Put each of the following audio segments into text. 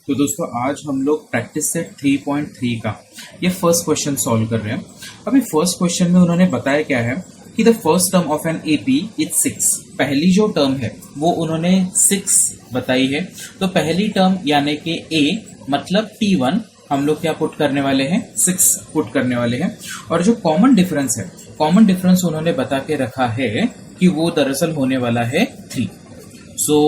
तो दोस्तों आज हम लोग प्रैक्टिस सेट 3.3 का ये फर्स्ट क्वेश्चन सॉल्व कर रहे हैं। अभी फर्स्ट क्वेश्चन में उन्होंने बताया क्या है कि the first term of an AP is 6। पहली जो टर्म है वो उन्होंने 6 बताई है। तो पहली टर्म यानी कि ए मतलब T1 हम लोग क्या पुट करने वाले हैं, 6 पुट करने वाले हैं। और जो कॉमन डिफरेंस है, कॉमन डिफरेंस उन्होंने बता के रखा है कि वो दरअसल होने वाला है 3। सो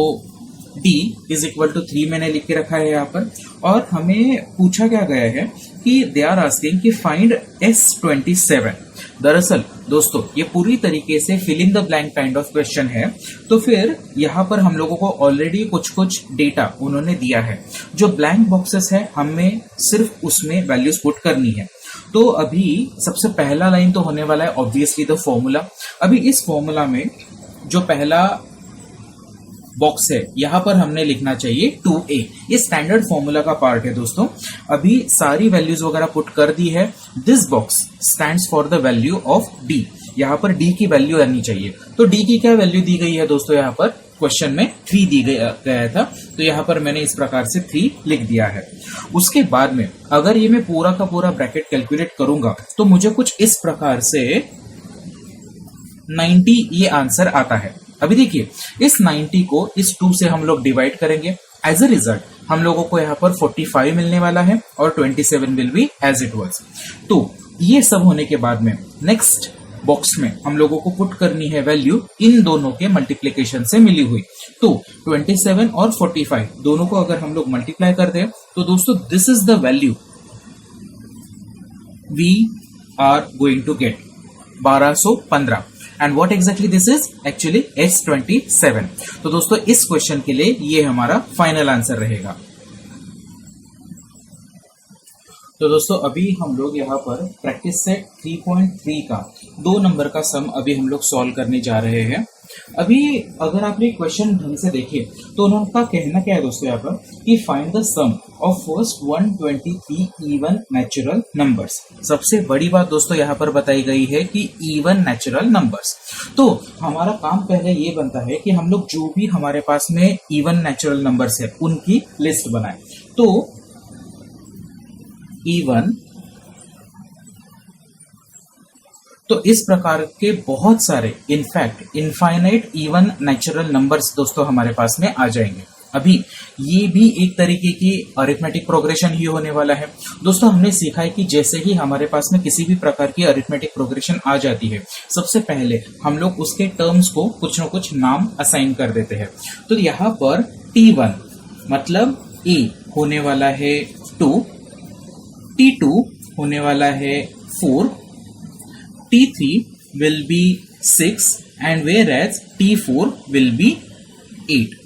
D इज इक्वल टू 3 मैंने लिख के रखा है यहाँ पर। और हमें पूछा क्या गया है कि दे आर आस्किंग कि फाइंड S27। दरअसल दोस्तों ये पूरी तरीके से fill in the blank kind of question है। तो फिर यहाँ पर हम लोगों को ऑलरेडी कुछ डेटा उन्होंने दिया है। जो ब्लैंक बॉक्सेस है हमें सिर्फ उसमें वैल्यूज पुट करनी है। तो अभी सबसे पहला लाइन तो होने वाला है ऑब्वियसली द फॉर्मूला। अभी इस फॉर्मूला में जो पहला बॉक्स है यहाँ पर हमने लिखना चाहिए 2a। ये स्टैंडर्ड फॉर्मूला का पार्ट है दोस्तों। अभी सारी वैल्यूज वगैरह पुट कर दी है। This box stands for the value of d। यहाँ पर d की वैल्यू आनी चाहिए। तो d की क्या वैल्यू दी गई है दोस्तों, यहाँ पर क्वेश्चन में 3 दी गया था। तो यहाँ पर मैंने इस प्रकार से 3 लिख दिया है। उसके बाद में अगर ये मैं पूरा का पूरा ब्रैकेट कैलकुलेट करूंगा तो मुझे कुछ इस प्रकार से 90 ये आंसर आता है। अभी देखिए इस 90 को इस 2 से हम लोग डिवाइड करेंगे। एज ए रिजल्ट हम लोगों को यहाँ पर 45 मिलने वाला है और 27 will be as it was. तो ये सब होने के बाद में नेक्स्ट बॉक्स में हम लोगों को पुट करनी है वैल्यू इन दोनों के मल्टीप्लीकेशन से मिली हुई। तो 27 और 45 दोनों को अगर हम लोग मल्टीप्लाई कर दें तो दोस्तों this is the value we are going to get 1215। And what exactly this is actually S27। तो दोस्तों इस क्वेश्चन के लिए ये हमारा फाइनल आंसर रहेगा। तो दोस्तों अभी हम लोग यहाँ पर प्रैक्टिस सेट 3.3 का 2 नंबर का सम अभी हम लोग सॉल्व करने जा रहे हैं। अभी अगर आपने क्वेश्चन ढंग से देखिए तो उनका कहना क्या है दोस्तों यहाँ पर कि find the sum of first 123 even natural numbers. सबसे बड़ी बात दोस्तों यहाँ पर बताई गई है कि इवन नेचुरल नंबर्स। तो हमारा काम पहले ये बनता है कि हम लोग जो भी हमारे पास में इवन नेचुरल नंबर्स है उनकी लिस्ट बनाए। तो इवन, तो इस प्रकार के बहुत सारे in fact infinite even natural numbers दोस्तों हमारे पास में आ जाएंगे। अभी ये भी एक तरीके की अरिथमेटिक प्रोग्रेशन ही होने वाला है। दोस्तों हमने सीखा है कि जैसे ही हमारे पास में किसी भी प्रकार की अरिथमेटिक प्रोग्रेशन आ जाती है सबसे पहले हम लोग उसके टर्म्स को कुछ न कुछ नाम असाइन कर देते हैं। तो यहाँ पर T1 मतलब A होने वाला है 2, T2 होने वाला है 4, T3 will be 6 and whereas T4 will be 8।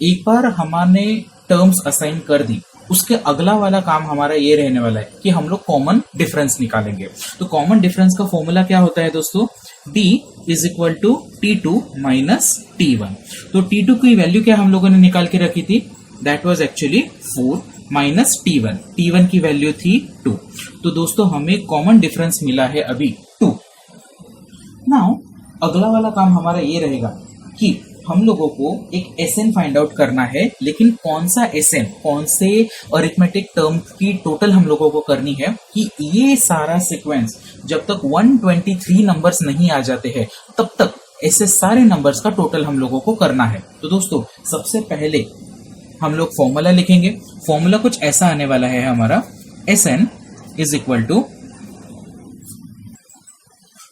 एक बार हमने टर्म्स असाइन कर दी उसके अगला वाला काम हमारा ये रहने वाला है कि हम लोग कॉमन डिफरेंस निकालेंगे। तो कॉमन डिफरेंस का फॉर्मूला क्या होता है दोस्तों, D is equal to T2 minus T1। तो T2 की वैल्यू क्या हम लोगों ने निकाल के रखी थी, that was actually 4 minus T1। T1 की वैल्यू थी 2। तो दोस्तों हमें कॉमन डिफरेंस मिला है अभी 2। नाउ अगला वाला काम हमारा ये रहेगा कि हम लोगों को एक SN फाइंड आउट करना है। लेकिन कौन सा SN, कौन से अरिथमेटिक टर्म की टोटल हम लोगों को करनी है कि ये सारा सीक्वेंस जब तक 123 नंबर्स नहीं आ जाते हैं तब तक ऐसे सारे नंबर्स का टोटल हम लोगों को करना है। तो दोस्तों सबसे पहले हम लोग फॉर्मूला लिखेंगे। फॉर्मूला कुछ ऐसा आने वाला है हमारा SN इज इक्वल टू,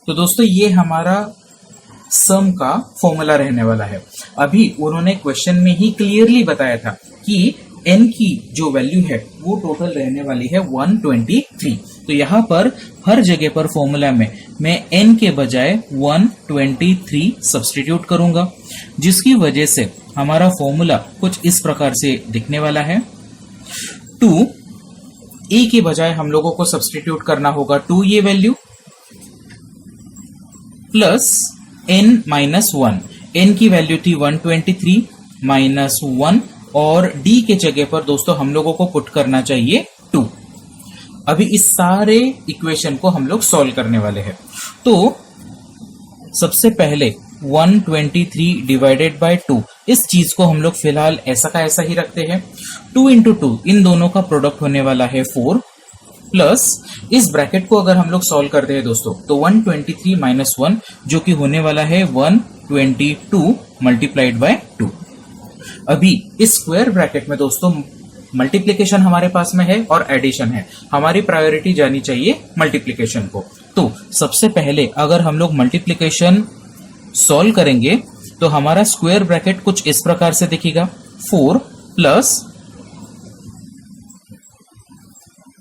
तो दोस्तों ये हमारा सम का फॉर्मूला रहने वाला है। अभी उन्होंने क्वेश्चन में ही क्लियरली बताया था कि n की जो वैल्यू है वो टोटल रहने वाली है 123। तो यहाँ पर हर जगह पर फॉर्मूला में मैं n के बजाय 123 सब्स्टिट्यूट करूंगा, जिसकी वजह से हमारा फॉर्मूला कुछ इस प्रकार से दिखने वाला है। 2 a के बजाय हम लोगों को सब्स्टिट्यूट करना होगा 2 ये value plus n minus 1। n की वैल्यू थी 123 माइनस 1 और d के जगह पर दोस्तों हम लोगों को पुट करना चाहिए 2। अभी इस सारे इक्वेशन को हम लोग सॉल्व करने वाले हैं। तो सबसे पहले 123 डिवाइडेड बाय 2, इस चीज को हम लोग फिलहाल ऐसा का ऐसा ही रखते हैं। 2 इंटू 2, इन दोनों का प्रोडक्ट होने वाला है 4, प्लस इस ब्रैकेट को अगर हम लोग सॉल्व करते हैं दोस्तों तो 123 माइनस 1 जो कि होने वाला है 122 मल्टीप्लाइड बाय 2। अभी इस स्क्वायर ब्रैकेट में दोस्तों मल्टीप्लिकेशन हमारे पास में है और एडिशन है, हमारी प्रायोरिटी जानी चाहिए मल्टीप्लिकेशन को। तो सबसे पहले अगर हम लोग मल्टीप्लिकेशन सॉल्व करेंगे तो हमारा स्क्वायर ब्रैकेट कुछ इस प्रकार से दिखेगा, 4 प्लस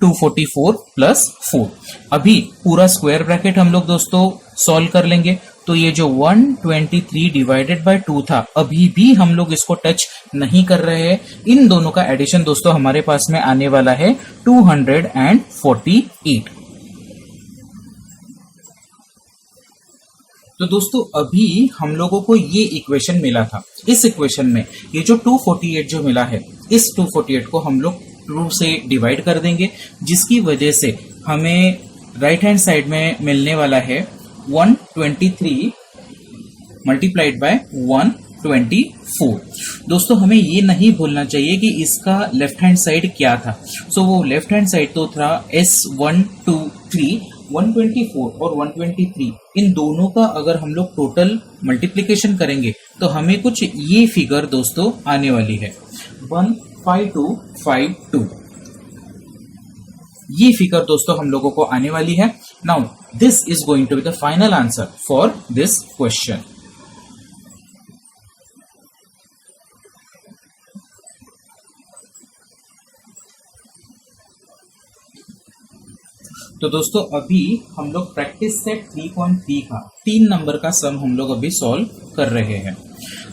244 प्लस 4। अभी पूरा स्क्वायर ब्रैकेट हम लोग दोस्तों सॉल्व कर लेंगे तो ये जो 123 डिवाइडेड बाय 2 था अभी भी हम लोग इसको टच नहीं कर रहे हैं। इन दोनों का एडिशन दोस्तों हमारे पास में आने वाला है 248। तो दोस्तों अभी हम लोगों को ये इक्वेशन मिला था, इस इक्वेशन में ये जो 248 जो मिला है, इस 248 को हम लोग 2 से डिवाइड कर देंगे, जिसकी वजह से हमें राइट हैंड साइड में मिलने वाला है 123 मल्टीप्लाइड बाय 124। दोस्तों हमें ये नहीं भूलना चाहिए कि इसका लेफ्ट हैंड साइड क्या था। सो वो लेफ्ट हैंड साइड तो था S123, 124 और 123, इन दोनों का अगर हम लोग टोटल मल्टीप्लिकेशन करेंगे तो हमें कुछ ये फिगर दोस्तों आने वाली है 15252। ये फिगर दोस्तों हम लोगों को आने वाली है। Now this is going to be the final answer for this question. तो दोस्तों अभी हम लोग प्रैक्टिस सेट 3.3 का 3 नंबर का सम हम लोग अभी सॉल्व कर रहे हैं।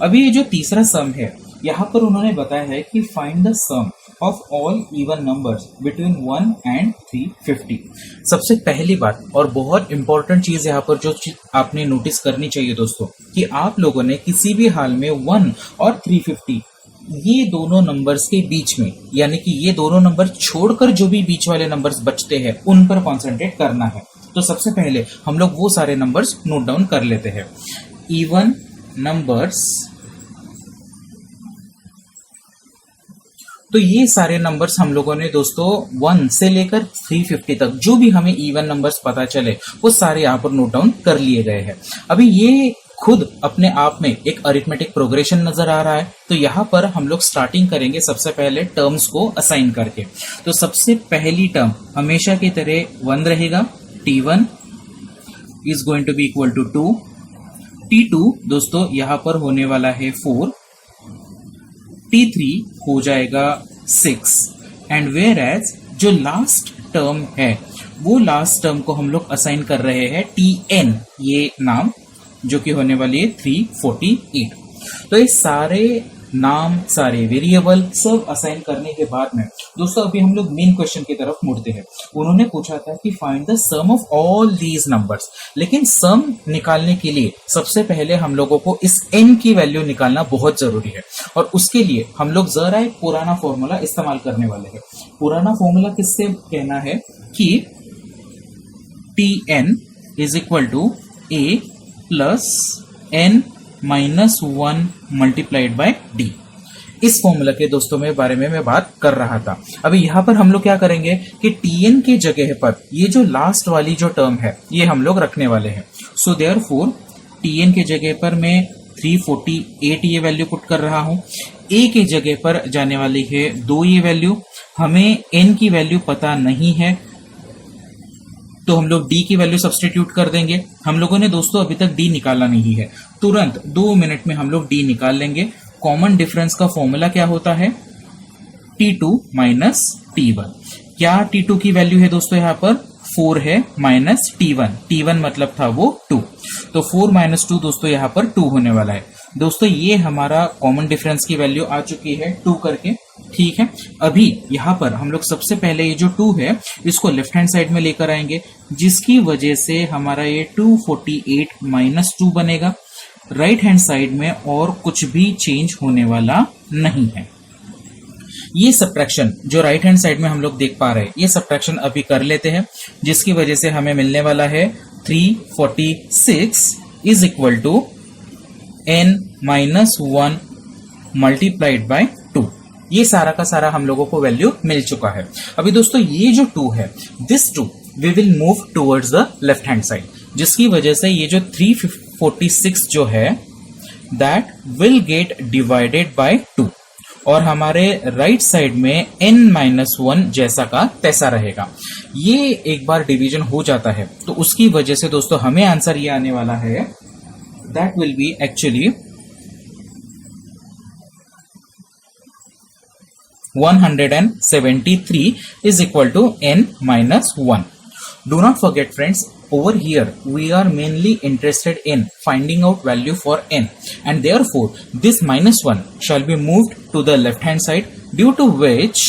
अभी ये जो तीसरा सम है यहाँ पर उन्होंने बताया है कि find the sum of all even numbers between 1 and 350। सबसे पहली बात और बहुत इंपॉर्टेंट चीज यहाँ पर जो आपने नोटिस करनी चाहिए दोस्तों कि आप लोगों ने किसी भी हाल में 1 और 350 ये दोनों नंबर्स के बीच में, यानी कि ये दोनों नंबर छोड़कर जो भी बीच वाले नंबर्स बचते हैं उन पर कॉन्सेंट्रेट करना है। तो सबसे पहले हम लोग वो सारे नंबर्स नोट डाउन कर लेते हैं। इवन नंबर्स, तो ये सारे नंबर्स हम लोगों ने दोस्तों 1 से लेकर 350 तक जो भी हमें इवन नंबर्स पता चले वो सारे यहाँ पर नोट डाउन कर लिए गए हैं। अभी ये खुद अपने आप में एक अरिथमेटिक प्रोग्रेशन नजर आ रहा है। तो यहाँ पर हम लोग स्टार्टिंग करेंगे सबसे पहले टर्म्स को असाइन करके। तो सबसे पहली टर्म हमेशा की तरह 1 रहेगा, T1 is going to be equal to 2, T2 दोस्तों यहाँ पर होने वाला है 4, T3 हो जाएगा 6 एंड वेयर एज जो लास्ट टर्म है वो लास्ट टर्म को हम लोग असाइन कर रहे हैं Tn ये नाम, जो कि होने वाली है 348। तो ये सारे नाम, सारे वेरिएबल सब असाइन करने के बाद में दोस्तों अभी हम लोग मेन क्वेश्चन की तरफ मुड़ते हैं। उन्होंने पूछा था कि find the sum of all these numbers, लेकिन सम निकालने के लिए सबसे पहले हम लोगों को इस n की वैल्यू निकालना बहुत जरूरी है और उसके लिए हम लोग जरा एक पुराना फॉर्मूला इस्तेमाल करने वाले हैं। पुराना फॉर्मूला किससे कहना है कि Tn is equal to A plus n minus 1 multiplied by d. इस फॉर्मूला के दोस्तों में बारे में मैं बात कर रहा था। अभी यहाँ पर हम लोग क्या करेंगे कि Tn के जगह पर ये जो लास्ट वाली जो टर्म है ये हम लोग रखने वाले हैं। सो देयरफॉर Tn के जगह पर मैं 348 ये वैल्यू पुट कर रहा हूँ। A के जगह पर जाने वाली है 2 ये वैल्यू। हमें n की वैल्यू पता नहीं है तो हम लोग d की वैल्यू सब्सटीट्यूट कर देंगे। हम लोगों ने दोस्तों अभी तक d निकाला नहीं है, तुरंत 2 मिनट में हम लोग d निकाल लेंगे। कॉमन डिफरेंस का फॉर्मूला क्या होता है? T2 minus T1। क्या T2 की वैल्यू है दोस्तों? यहाँ पर 4 है माइनस T1 मतलब था वो 2, तो 4 माइनस 2 दोस्तों यहाँ पर 2 होने वाला है। दोस्तों ये हमारा कॉमन डिफरेंस की वैल्यू आ चुकी है 2 करके, ठीक है। अभी यहाँ पर हम लोग सबसे पहले ये जो 2 है इसको लेफ्ट हैंड साइड में लेकर आएंगे, जिसकी वजह से हमारा ये 248 माइनस 2 बनेगा। राइट हैंड साइड में और कुछ भी चेंज होने वाला नहीं है। ये सब्ट्रैक्शन जो राइट हैंड साइड में हम लोग देख पा रहे हैं, ये सब्ट्रैक्शन अभी कर लेते हैं, जिसकी वजह से हमें मिलने वाला है 346 is equal to n minus 1 multiplied by 2। ये सारा का सारा हम लोगों को वैल्यू मिल चुका है। अभी दोस्तों ये जो 2 है, this 2 we will move towards the left hand side, जिसकी वजह से ये जो 346 जो है that will get divided by 2 और हमारे राइट साइड में n-1 जैसा का तैसा रहेगा। ये एक बार डिवीजन हो जाता है तो उसकी वजह से दोस्तों हमें आंसर ये आने वाला है, that will be actually 173 is equal to n-1. Do not forget friends, over here we are mainly interested in finding out value for n, and therefore this -1 shall be moved to the left hand side, due to which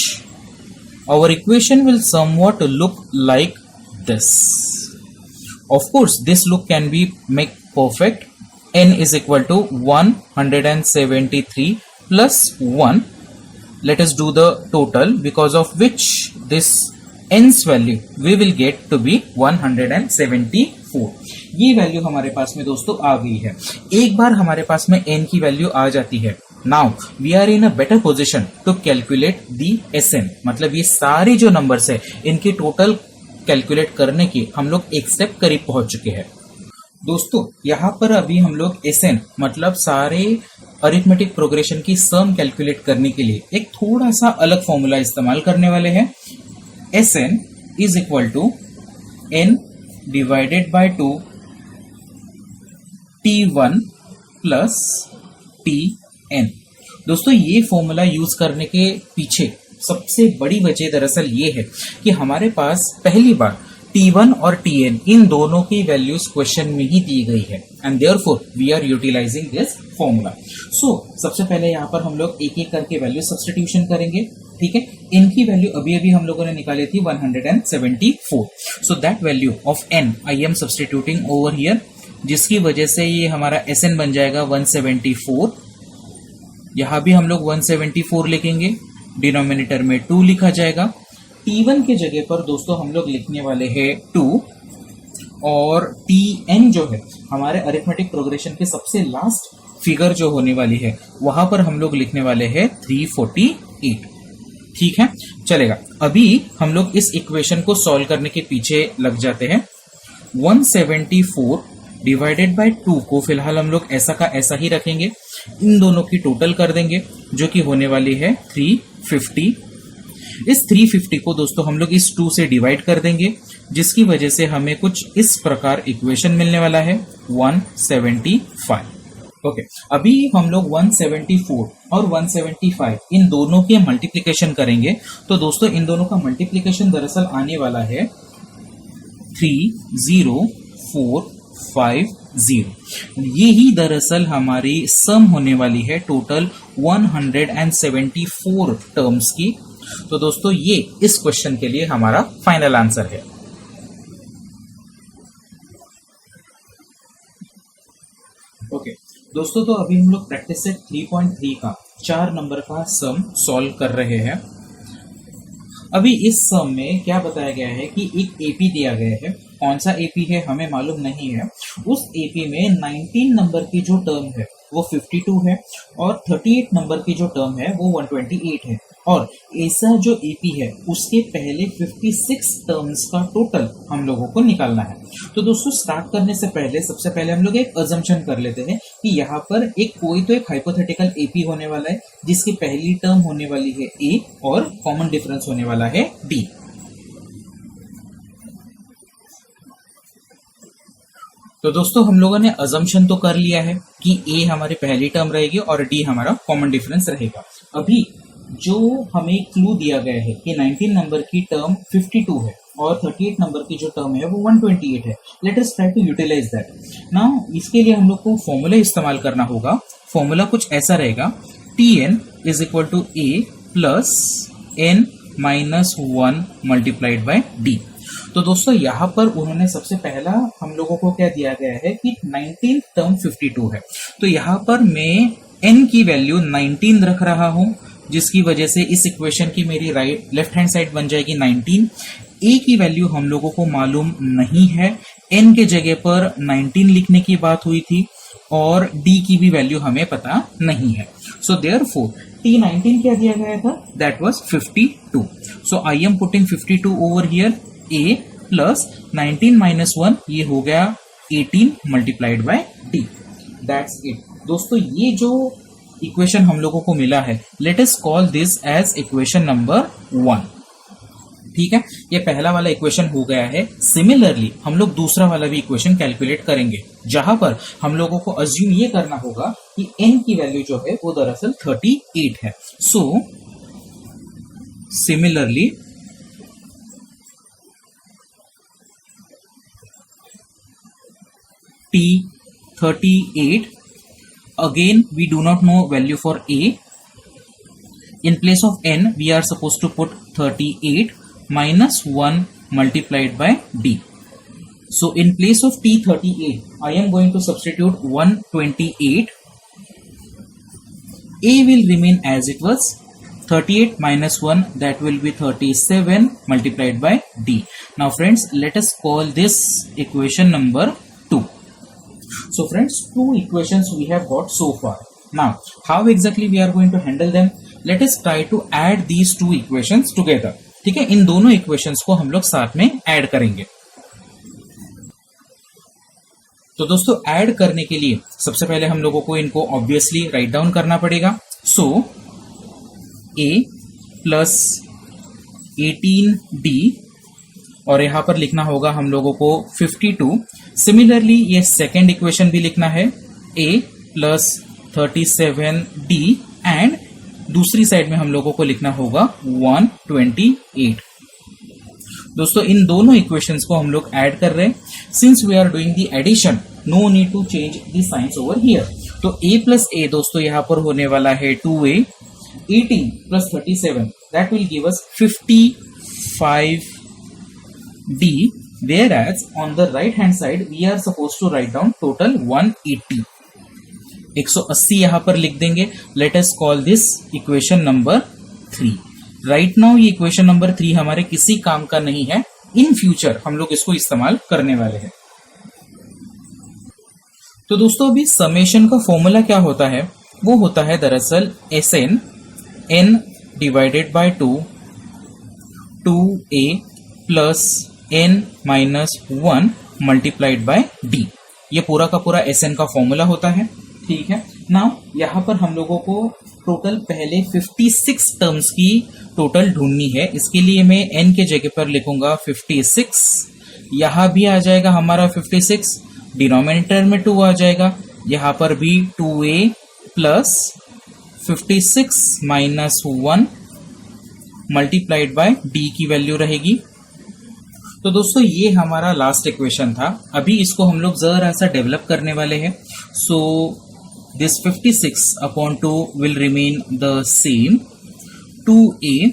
our equation will somewhat look like this. Of course this look can be made perfect. N is equal to 173 plus 1. Let us do the total, because of which this n's value we will get to be 174. ये value हमारे पास में दोस्तों आ गई है। एक बार हमारे पास में n की वैल्यू आ जाती है, now we are in a better position to calculate the Sn, मतलब ये सारे जो नंबर्स है इनकी टोटल कैलकुलेट करने की हम लोग एक स्टेप करीब पहुंच चुके हैं। दोस्तों यहाँ पर अभी हम लोग Sn मतलब सारे अरिथमेटिक प्रोग्रेशन की सम कैलकुलेट करने के लिए एक थोड़ा सा अलग फॉर्मूला इस्तेमाल करने वाले हैं। Sn is equal to n divided by 2 t1 plus tn। दोस्तों ये फॉर्मूला यूज करने के पीछे सबसे बड़ी वजह दरअसल ये है कि हमारे पास पहली बार T1 और Tn इन दोनों की वैल्यूज क्वेश्चन में ही दी गई है, and therefore we are utilising this formula. So सबसे पहले यहाँ पर हम लोग एक एक करके वैल्यू सब्स्टिट्यूशन करेंगे, ठीक है। इनकी वैल्यू अभी अभी हम लोगों ने निकाली थी 174, so that value of n I am substituting over here, जिसकी वजह से ये हमारा Sn बन जाएगा 174। यहाँ भी हम लोग 174 लिखेंगे, डिनोमिनेटर में 2 लिखा जाएगा। T1 के जगह पर दोस्तों हम लोग लिखने वाले हैं 2, और Tn जो है हमारे अरिथमेटिक प्रोग्रेशन के सबसे लास्ट फिगर जो होने वाली है वहां पर हम लोग लिखने वाले हैं 348। ठीक है, चलेगा। अभी हम लोग इस इक्वेशन को सॉल्व करने के पीछे लग जाते हैं। 174 डिवाइडेड बाय 2 को फिलहाल हम लोग ऐसा का ऐसा ही रखेंगे, इन दोनों की टोटल कर देंगे जो कि होने वाली है 350। इस 350 को दोस्तों हम लोग इस 2 से डिवाइड कर देंगे, जिसकी वजह से हमें कुछ इस प्रकार इक्वेशन मिलने वाला है 175। ओके, अभी हम लोग 174 और 175 इन दोनों के मल्टीप्लिकेशन करेंगे, तो दोस्तों इन दोनों का मल्टीप्लिकेशन दरअसल आने वाला है 30450। यही दरअसल हमारी सम होने वाली है टोटल 174 टर्म्स की। तो दोस्तों ये इस क्वेश्चन के लिए हमारा फाइनल आंसर है। ओके दोस्तों, तो अभी हम लोग प्रैक्टिस सेट 3.3 का 4 नंबर का सम सॉल्व कर रहे हैं। अभी इस सम में क्या बताया गया है कि एक एपी दिया गया है, कौन सा एपी है हमें मालूम नहीं है। उस एपी में 19 नंबर की जो टर्म है वो 52 है, और 38 नंबर की जो टर्म है वो 128 है, और ऐसा जो एपी है उसके पहले 56 टर्म्स का टोटल हम लोगों को निकालना है। तो दोस्तों स्टार्ट करने से पहले सबसे पहले हम लोग एक अजम्पशन कर लेते हैं कि यहाँ पर कोई तो एक हाइपोथेटिकल एपी होने वाला है जिसकी पहली टर्म होने वाली है ए और कॉमन डिफरेंस होने वाला है डी। तो दोस्तों हम लोगों ने अजम्पशन तो कर लिया है कि ए हमारी पहली टर्म रहेगी और डी हमारा कॉमन डिफरेंस रहेगा। अभी जो हमें क्लू दिया गया है कि 19 नंबर की टर्म 52 है और 38 नंबर की जो टर्म है वो 128 है, let us try to utilise that. Now इसके लिए हम लोग को फॉर्मूला इस्तेमाल करना होगा। फॉर्मूला कुछ ऐसा रहेगा, Tn is equal to a plus n minus 1 multiplied by d. तो दोस्तों यहाँ पर उन्होंने सबसे पहला हम लोगों को क्या दिया गया है कि 19 टर्म 52 है, तो यहाँ पर मैं n की वैल्यू 19 रख रहा हूं, जिसकी वजह से इस इक्वेशन की मेरी लेफ्ट हैंड साइड बन जाएगी 19। a की वैल्यू हम लोगों को मालूम नहीं है, n के जगह पर 19 लिखने की बात हुई थी, और d की भी वैल्यू हमें पता नहीं है। सो देयरफॉर T19 क्या दिया गया था, that was 52। So I am putting 52 over here, a plus 19 minus 1 ये हो गया 18 multiplied by d, that's it. दोस्तों ये जो इक्वेशन हम लोगों को मिला है, let us call this as equation number 1। ठीक है, ये पहला वाला इक्वेशन हो गया है। सिमिलरली हम लोग दूसरा वाला भी इक्वेशन कैलकुलेट करेंगे, जहां पर हम लोगों को अज्यूम ये करना होगा कि n की वैल्यू जो है वो दरअसल 38 है। So similarly T38, again we do not know value for a. In place of n we are supposed to put 38 minus 1 multiplied by d. So in place of T38 I am going to substitute 128. A will remain as it was, 38 minus 1 that will be 37 multiplied by d. Now friends, let us call this equation number 2. So friends, two equations we have got so far. Now how exactly we are going to handle them? Let us try to add these two equations together. ठीक है, इन दोनों equations को हम लोग साथ में add करेंगे। तो दोस्तों ऐड करने के लिए सबसे पहले हम लोगों को इनको ऑब्वियसली राइट डाउन करना पड़ेगा। सो a प्लस 18d और यहां पर लिखना होगा हम लोगों को 52। सिमिलरली ये सेकेंड इक्वेशन भी लिखना है, a प्लस 37d एंड दूसरी साइड में हम लोगों को लिखना होगा 128। दोस्तों इन दोनों इक्वेशंस को हम लोग ऐड कर रहे हैं। Since we are doing the addition, no need to change the signs over here. तो a प्लस a दोस्तों यहां पर होने वाला है 2a, 18 plus 37 that will give us 55d, whereas on the right hand side we are supposed to write down total 180, 180 यहां पर लिख देंगे। Late us call this equation number 3। Right now ये इक्वेशन नंबर 3 हमारे किसी काम का नहीं है, इन फ्यूचर हम लोग इसको इस्तेमाल करने वाले हैं। तो दोस्तों अभी समेशन का फॉर्मूला क्या होता है, वो होता है दरअसल Sn n divided by 2a plus n minus 1 multiplied by d। ये पूरा का पूरा Sn का फॉर्मूला होता है। ठीक है, नाउ यहां पर हम लोगों को टोटल पहले 56 टर्म्स की टोटल ढूंढनी है। इसके लिए मैं n के जगह पर लिखूंगा 56, यहां भी आ जाएगा हमारा 56, डिनोमिनेटर में 2 आ जाएगा, यहां पर भी 2a plus 56 minus 1 multiplied by d की वैल्यू रहेगी। तो दोस्तों ये हमारा लास्ट इक्वेशन था। अभी इसको हम लोग जरा सा डेवलप करने वाले हैं। So this 56 upon 2 will remain the same, 2a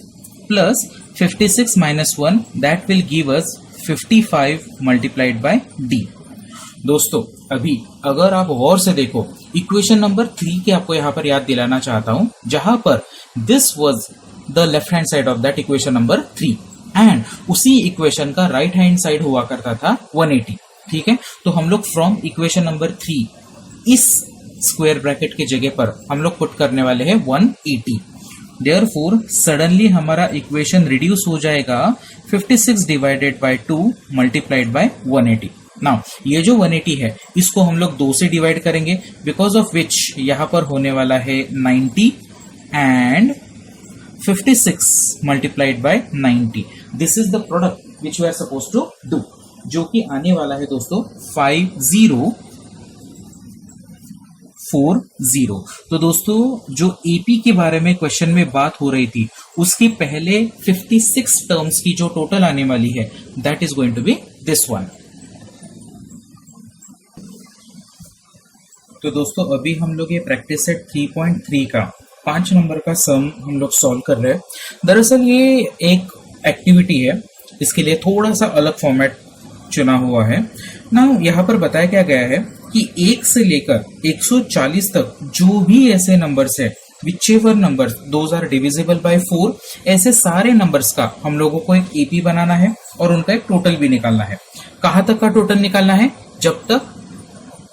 plus 56 minus 1 that will give us 55 multiplied by d। दोस्तों अभी अगर आप गौर से देखो, इक्वेशन नंबर 3 के आपको यहां पर याद दिलाना चाहता हूं, जहां पर this was the left hand side of that equation number 3 and उसी इक्वेशन का राइट हैंड साइड हुआ करता था 180। ठीक है, तो हम लोग फ्रॉम इक्वेशन नंबर 3 इस स्क्वायर ब्रैकेट के जगह पर हम लोग पुट करने वाले हैं 180। देयरफॉर सडनली हमारा इक्वेशन रिड्यूस हो जाएगा 56 divided by 2 multiplied by 180। Now ये जो 180 है इसको हम लोग 2 से डिवाइड करेंगे, बिकॉज ऑफ विच यहां पर होने वाला है 90 and 56 multiplied by 90। This is the product which we are suppose to do, जो कि आने वाला है दोस्तों 5040। तो दोस्तों जो एपी के बारे में क्वेश्चन में बात हो रही थी, उसके पहले 56 टर्म्स की जो टोटल आने वाली है that is going to be this one. तो दोस्तों अभी हम लोग ये प्रैक्टिस सेट 3.3 का 5 नंबर का सम हम लोग सॉल्व कर रहे हैं। दरअसल ये एक एक्टिविटी है, इसके लिए थोड़ा सा अलग फॉर्मेट चुना हुआ है ना। यहाँ पर बताया क्या गया है कि 1 से लेकर 140 तक जो भी ऐसे नंबर्स है, whichever numbers those are divisible by 4, ऐसे सारे नंबर्स का हम लोगों को एक एपी बनाना है और उनका एक टोटल भी निकालना है। कहाँ तक का टोटल निकालना है? जब तक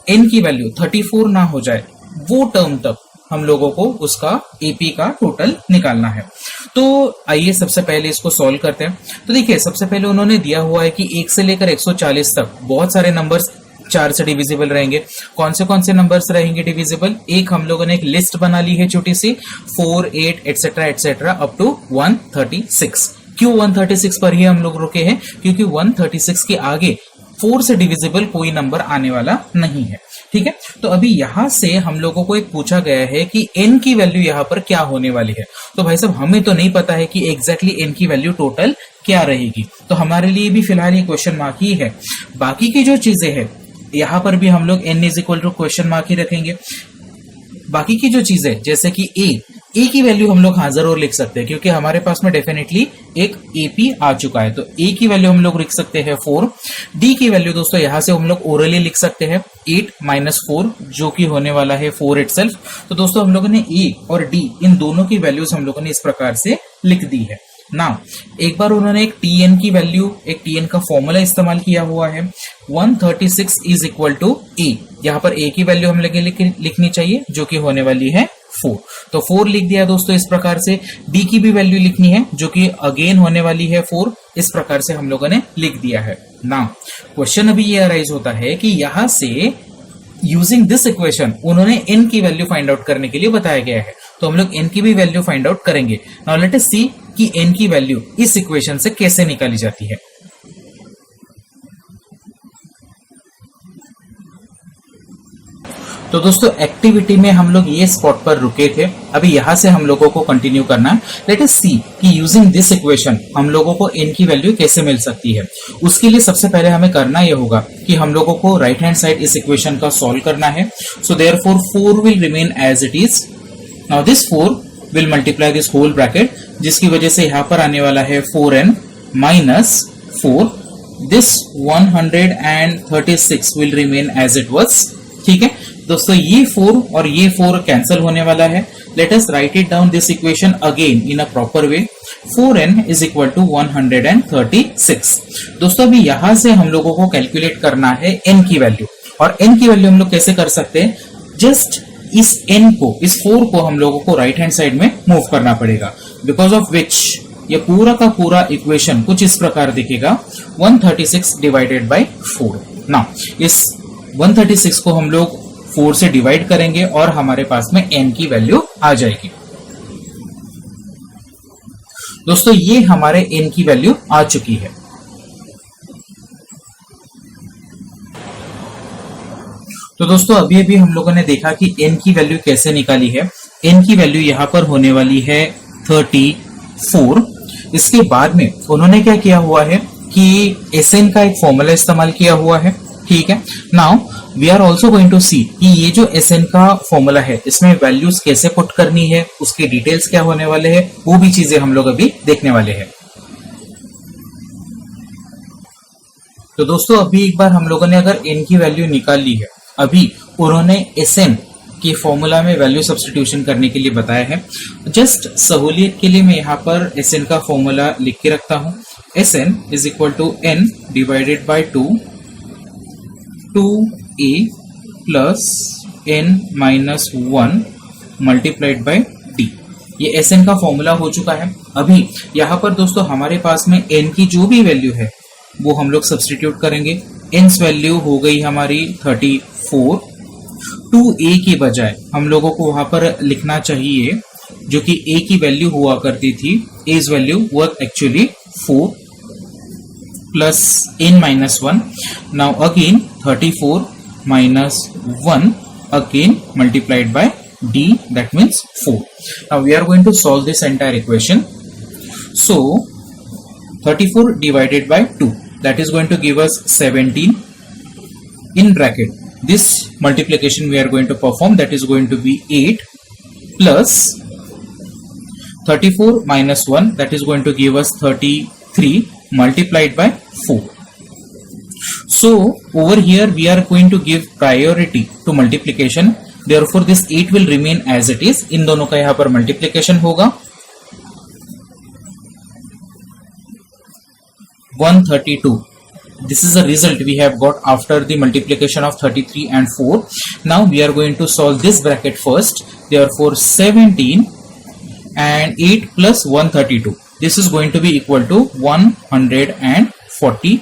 n की वैल्यू 34 ना हो जाए, वो टर्म तक हम लोगों को उसका एपी का टोटल निकालना है। तो आइए सबसे पहले इसको सॉल्व करते हैं। तो देखिए सबसे पहले उन्होंने दिया हुआ है कि 1 से लेकर 140 तक बहुत सारे नंबर्स 4 से डिविजिबल रहेंगे। कौन से नंबर्स रहेंगे डिविजिबल? एक हम लोगों ने एक लिस्ट बना ली है छोटी सी, 4, 8 एटसेट्रा एटसेट्रा अप टू 136। क्यों 136 पर ही हम लोग रुके हैं? क्योंकि 136 के आगे 4 से डिविजिबल कोई नंबर आने वाला नहीं है। ठीक है, तो अभी यहां से हम लोगों को एक पूछा गया है कि n की वैल्यू यहां पर क्या होने वाली है। तो भाई साहब हमें तो नहीं पता है कि एग्जैक्टली n की वैल्यू टोटल क्या रहेगी, तो हमारे लिए भी फिलहाल ये क्वेश्चन मार्क ही है। बाकी की जो चीजें हैं यहां पर भी हम लोग n is equal to question mark ही रखेंगे। बाकी की जो चीजें जैसे कि ए की वैल्यू हम लोग जरूर लिख सकते हैं, क्योंकि हमारे पास में डेफिनेटली एक एपी आ चुका है। तो ए की वैल्यू हम लोग लिख सकते हैं 4। डी की वैल्यू दोस्तों यहां से हम लोग ओरली लिख सकते हैं 8 माइनस 4, जो कि होने वाला है 4 इटसेल्फ। तो दोस्तों हम लोगों ने ए और डी इन दोनों की वैल्यूज हम लोगों ने इस प्रकार से लिख दी है ना। एक बार उन्होंने एक टीएन की वैल्यू, एक टीएन का फॉर्मूला इस्तेमाल किया हुआ है। 136 इज इक्वल टू ए, यहां पर ए की वैल्यू हम लिखनी चाहिए जो कि होने वाली है 4। तो 4 लिख दिया दोस्तों इस प्रकार से। डी की भी वैल्यू लिखनी है जो कि अगेन होने वाली है 4, इस प्रकार से हम लोगों ने लिख दिया है ना। क्वेश्चन अभी ये अराइज होता है कि यहां से यूजिंग दिस इक्वेशन उन्होंने n की वैल्यू फाइंड आउट करने के लिए बताया गया है। तो हम लोग n की भी वैल्यू फाइंड आउट करेंगे। नाउ लेट अस सी कि n की वैल्यू इस इक्वेशन से कैसे निकाली जाती है। तो दोस्तों एक्टिविटी में हम लोग ये स्पॉट पर रुके थे, अभी यहां से हम लोगों को कंटिन्यू करना है। लेट अस सी कि यूजिंग दिस इक्वेशन हम लोगों को n की वैल्यू कैसे मिल सकती है। उसके लिए सबसे पहले हमें करना यह होगा कि हम लोगों को राइट हैंड साइड इस इक्वेशन का सॉल्व करना है। So therefore 4 will remain as it is. Now this 4 will multiply this whole bracket, जिसकी वजह से यहां पर आने वाला है 4n minus 4। This 136 will remain as it was. ठीक है दोस्तों, ये 4 और ये 4 कैंसिल होने वाला है। Let us write it down this equation again in a proper way. 4n is equal to 136। दोस्तों अभी यहां से हम लोगों को कैलकुलेट करना है n की वैल्यू, और n की वैल्यू हम लोग कैसे कर सकते हैं? जस्ट इस n को, इस 4 को हम लोगों को राइट हैंड साइड में मूव करना पड़ेगा, बिकॉज ऑफ विच ये पूरा का पूरा इक्वेशन कुछ इस प्रकार दिखेगा 136 डिवाइडेड बाई 4। ना इस 136 को हम लोग 4 से डिवाइड करेंगे और हमारे पास में n की वैल्यू आ जाएगी। दोस्तों ये हमारे n की वैल्यू आ चुकी है। तो दोस्तों अभी अभी हम लोगों ने देखा कि n की वैल्यू कैसे निकाली है। n की वैल्यू यहां पर होने वाली है 34। इसके बाद में उन्होंने क्या किया हुआ है कि Sn का एक फॉर्मूला इस्तेमाल किया हुआ है। ठीक है, now we are also going to see कि ये जो Sn का फॉर्मूला है इसमें वैल्यूज कैसे पुट करनी है, उसके डिटेल्स क्या होने वाले हैं, वो भी चीजें हम लोग अभी देखने वाले हैं। तो दोस्तों अभी एक बार हम लोगों ने अगर n की वैल्यू निकाल ली है, अभी उन्होंने Sn के फॉर्मूला में वैल्यू सब्स्टिट्यूशन करने के लिए बताया है। जस्ट सहूलियत के लिए मैं यहाँ पर Sn का फॉर्मूला लिख के रखता हूं। Sn is equal to n divided by 2a plus n minus 1 multiplied by d। ये Sn का फॉर्मूला हो चुका है। अभी यहाँ पर दोस्तों हमारे पास में n की जो भी वैल्यू है वो हम लोग सब्स्टिट्यूट करेंगे। n वैल्यू हो गई हमारी 34। 2a की बजाय हम लोगों को वहां पर लिखना चाहिए जो कि a की वैल्यू हुआ करती थी, a's value was actually 4 plus n minus 1. Now again 34 minus 1 again multiplied by d, that means 4. Now we are going to solve this entire equation. So 34 divided by 2, that is going to give us 17 in bracket. This multiplication we are going to perform, that is going to be 8 plus 34 minus 1, that is going to give us 33 multiplied by 4. So over here we are going to give priority to multiplication, therefore this 8 will remain as it is. इन दोनों का यहाँ पर multiplication होगा 132. this is the result we have got after the multiplication of 33 and 4. Now we are going to solve this bracket first. Therefore 17 and 8 plus 132, this is going to be equal to 140.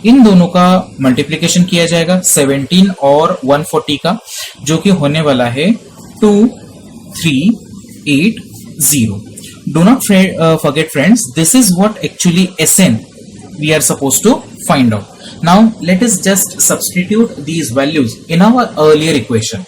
इन दोनों का multiplication किया जाएगा 17 और 140 का, जो कि होने वाला है 2380. Do not forget friends, this is what actually SN we are supposed to find out. Now let us just substitute these values in our earlier equation.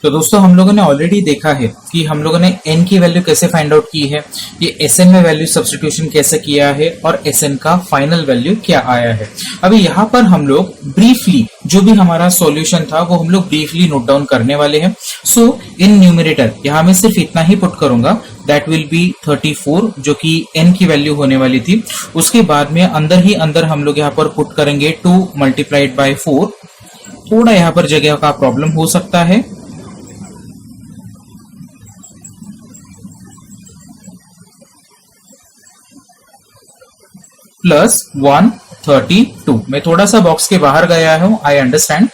तो दोस्तों हम लोगों ने ऑलरेडी देखा है कि हम लोगों ने n की वैल्यू कैसे फाइंड आउट की है, ये Sn में वैल्यू सब्स्टिट्यूशन कैसे किया है और Sn का फाइनल वैल्यू क्या आया है. अभी यहाँ पर हम लोग ब्रीफली जो भी हमारा सॉल्यूशन था वो हम लोग ब्रीफली नोट डाउन करने वाले हैं. सो इन न्यूमरेटर यहाँ मैं सिर्फ इतना ही पुट करूंगा, दैट विल बी 34 जो कि n की वैल्यू होने वाली थी. उसके बाद में अंदर ही अंदर हम लोग यहाँ पर पुट करेंगे 2 मल्टीप्लाइड बाय 4. थोड़ा यहाँ पर जगह का प्रॉब्लम हो सकता है, प्लस 132. मैं थोड़ा सा बॉक्स के बाहर गया हूं, आई अंडरस्टैंड,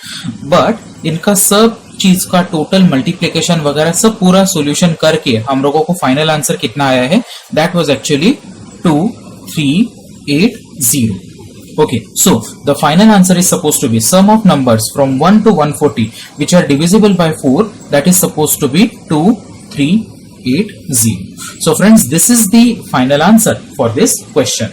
बट इनका सब चीज का टोटल मल्टीप्लिकेशन वगैरह सब पूरा सॉल्यूशन करके हम लोगों को फाइनल आंसर कितना आया है, that was actually 2380. Okay, so the final answer is supposed to be sum of numbers from 1 to 140 which are divisible by 4, that is supposed to be 2380. So friends, this is the final answer for this question.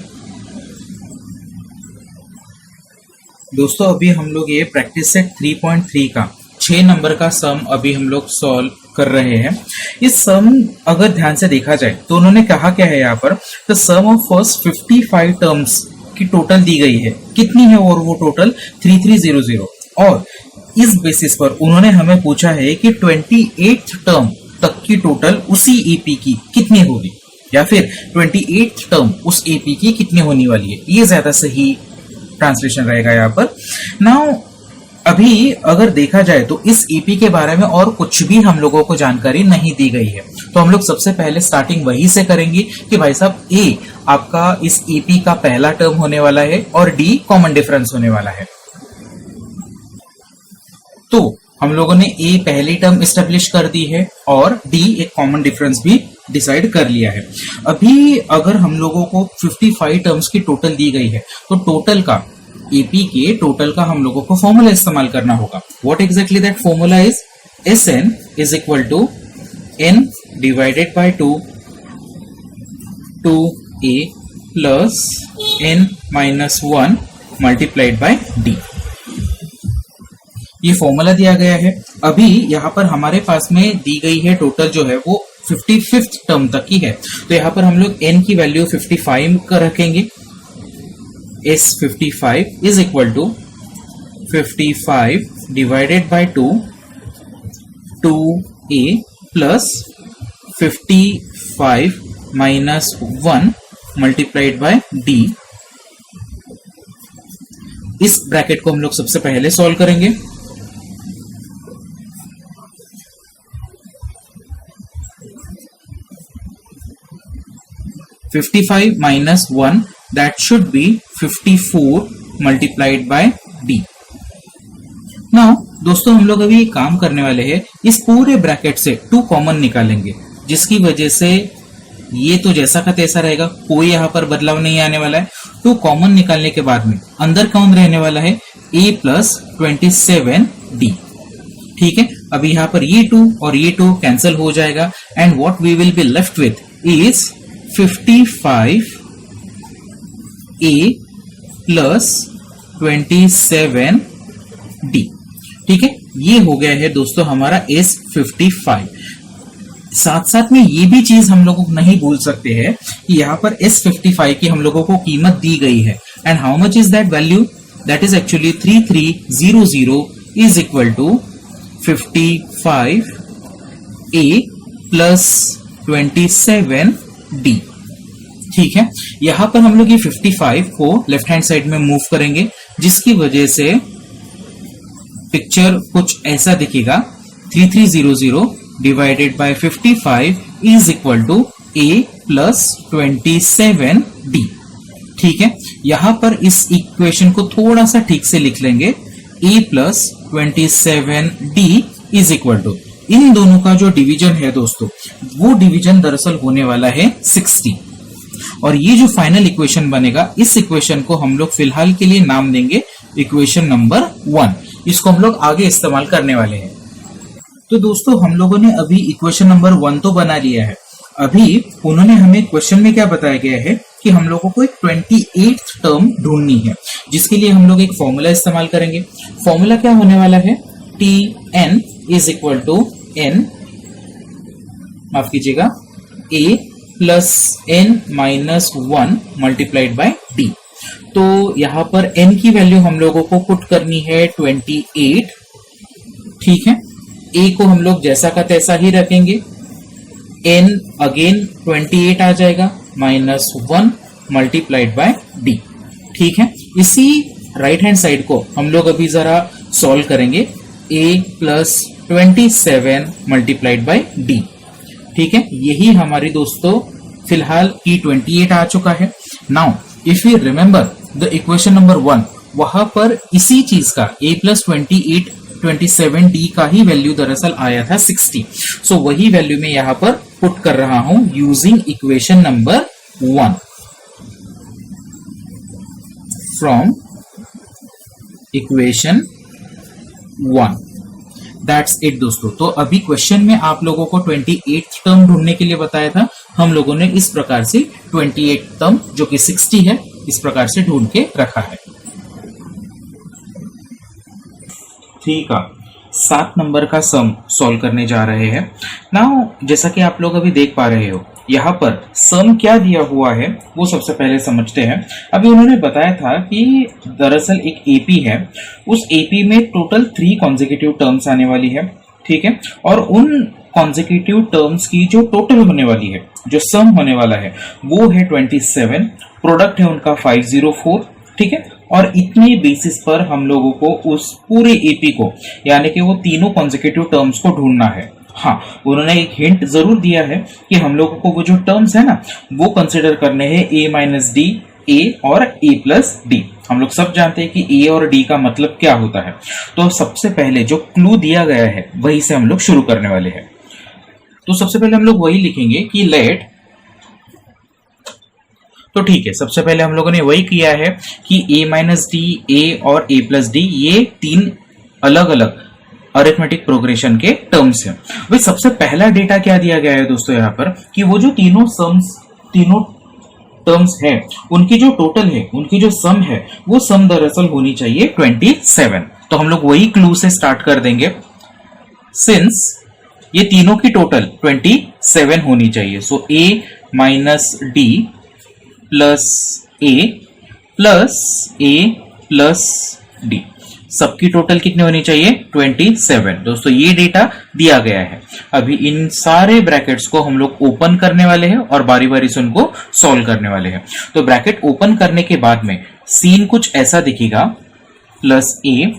दोस्तों अभी हम लोग ये practice set 3.3 का 6 number का सम अभी हम लोग सॉल्व कर रहे हैं. इस सम अगर ध्यान से देखा जाए तो उन्होंने कहा क्या है यहाँ पर, the sum of first 55 terms की टोटल दी गई है. कितनी है और वो टोटल 3300. और इस बेसिस पर उन्होंने हमें पूछा है कि 28th टर्म तक की टोटल उसी एपी की कितनी होगी, या फिर 28th टर्म उस एपी की कितनी होने वाली है. ये ज्यादा सही ट्रांसलेशन रहेगा यहाँ पर. नाउ अभी अगर देखा जाए तो इस ईपी के बारे में और कुछ भी हम लोगों को जानकारी नहीं दी गई है, तो हम लोग सबसे पहले स्टार्टिंग वही से करेंगे कि भाई साहब ए आपका इस ईपी का पहला टर्म होने वाला है और डी कॉमन डिफरेंस होने वाला है. तो हम लोगों ने ए पहली टर्म एस्टेब्लिश कर दी है और डी एक कॉमन डिफरेंस भी डिसाइड कर लिया है. अभी अगर हम लोगों को 55 टर्म्स की टोटल दी गई है तो टोटल का एपी के टोटल का हम लोगों को फॉर्मूला इस्तेमाल करना होगा. What exactly that formula is, Sn is equal to n divided by 2a plus n minus 1 multiplied by d. ये फॉर्मूला दिया गया है. अभी यहाँ पर हमारे पास में दी गई है टोटल जो है वो 55th टर्म तक की है, तो यहाँ पर हम लोग n की वैल्यू 55 का रखेंगे. S55 is equal to 55 divided by 2a plus 55 minus 1 multiplied by d. इस ब्रैकेट को हम लोग सबसे पहले सॉल्व करेंगे. $55 minus 1, that should be 54 multiplied by d. Now दोस्तों हम लोग अभी काम करने वाले हैं, इस पूरे ब्रैकेट से 2 कॉमन निकालेंगे, जिसकी वजह से ये तो जैसा का तैसा रहेगा, कोई यहाँ पर बदलाव नहीं आने वाला है. 2 कॉमन निकालने के बाद में अंदर कौन रहने वाला है, a प्लस 27d. ठीक है, अभी यहाँ पर ये 2 और ये 2 कैंसिल हो जाएगा and what we will be left with is 55a plus 27d. ठीक है, ये हो गया है दोस्तों हमारा S55. साथ साथ में ये भी चीज हम लोगों को नहीं भूल सकते हैं कि यहाँ पर S55 की हम लोगों को कीमत दी गई है. And how much is that value, that is actually 3300 is equal to 55a plus 27d. ठीक है, यहां पर हम लोग ये 55 को लेफ्ट हैंड साइड में मूव करेंगे, जिसकी वजह से पिक्चर कुछ ऐसा दिखेगा. 3300 divided by 55 is equal to a plus 27d। ठीक है, यहां पर इस इक्वेशन को थोड़ा सा ठीक से लिख लेंगे, a plus 27d is equal to, इन दोनों का जो डिवीजन है दोस्तों, वो डिवीजन दरअसल होने वाला है 60। और ये जो फाइनल इक्वेशन बनेगा, इस इक्वेशन को हम लोग फिलहाल के लिए नाम देंगे इक्वेशन नंबर 1। इसको हम लोग आगे इस्तेमाल करने वाले हैं। तो दोस्तों हम लोगों ने अभी इक्वेशन नंबर 1 तो बना लिया है। अभी उन्होंने हमें क्वेश्चन में क्या बताया गया है कि हम लोगों को एक 28th टर्म ढूंढनी है, जिसके लिए हम लोग एक फॉर्मूला इस्तेमाल करेंगे। फॉर्मूला क्या होने वाला है, Tn is equal to n, माफ कीजिएगा, a plus n minus 1 multiplied by d। तो यहां पर n की वैल्यू हम लोगों को पुट करनी है 28। ठीक है, a को हम लोग जैसा का तैसा ही रखेंगे, n अगेन 28 आ जाएगा, माइनस 1 मल्टीप्लाइड बाय d। ठीक है, इसी राइट हैंड साइड को हम लोग अभी जरा सॉल्व करेंगे, a plus 27 multiplied by d। ठीक है, यही हमारी दोस्तों फिलहाल की 28 आ चुका है। Now if you remember the equation number 1, वहां पर इसी चीज का a प्लस 27d का ही वैल्यू दरअसल आया था 60। सो वही वैल्यू मैं यहां पर पुट कर रहा हूं using equation number 1 from equation 1। That's it दोस्तों। तो अभी क्वेश्चन में आप लोगों को 28th टर्म ढूंढने के लिए बताया था, हम लोगों ने इस प्रकार से 28th टर्म जो कि 60 है, इस प्रकार से ढूंढ के रखा है। ठीक है, 7 नंबर का सम सॉल्व करने जा रहे हैं। नाउ जैसा कि आप लोग अभी देख पा रहे हो, यहाँ पर सम क्या दिया हुआ है वो सबसे पहले समझते हैं। अभी उन्होंने बताया था कि दरअसल एक एपी है, उस एपी में टोटल 3 कॉन्जिक्यूटिव टर्म्स आने वाली है। ठीक है, और उन कॉन्जिक्यूटिव टर्म्स की जो टोटल होने वाली है, जो सम होने वाला है, वो है 27, प्रोडक्ट है उनका 504। ठीक है, और इतने बेसिस पर हम लोगों को उस पूरे एपी को, यानी कि वो तीनों कॉन्जिक्यूटिव टर्म्स को ढूंढना है। हाँ, उन्होंने एक हिंट जरूर दिया है कि हम लोगों को वो जो टर्म्स है ना, वो कंसिडर करने हैं a माइनस डी, a और a प्लस डी। हम लोग सब जानते हैं कि a और d का मतलब क्या होता है। तो सबसे पहले जो क्लू दिया गया है वही से हम लोग शुरू करने वाले हैं। तो सबसे पहले हम लोग वही लिखेंगे कि लेट, तो ठीक है, सबसे पहले हम लोगों ने वही किया है कि a माइनस डी, a और a प्लस डी, ये 3 अलग अलग अरिथमेटिक प्रोग्रेशन के टर्म्स हैं। भाई सबसे पहला डेटा क्या दिया गया है दोस्तों यहाँ पर, कि वो जो तीनों टर्म्स है, उनकी जो टोटल है, उनकी जो सम है, वो सम दरअसल होनी चाहिए 27। तो हम लोग वही क्लू से स्टार्ट कर देंगे, सिंस ये तीनों की टोटल 27 होनी चाहिए। सो a minus D plus a plus a plus D, सबकी टोटल कितनी होनी चाहिए, 27। दोस्तों ये डेटा दिया गया है। अभी इन सारे ब्रैकेट्स को हम लोग ओपन करने वाले हैं और बारी बारी से उनको सॉल्व करने वाले हैं। तो ब्रैकेट ओपन करने के बाद में सीन कुछ ऐसा दिखेगा, plus a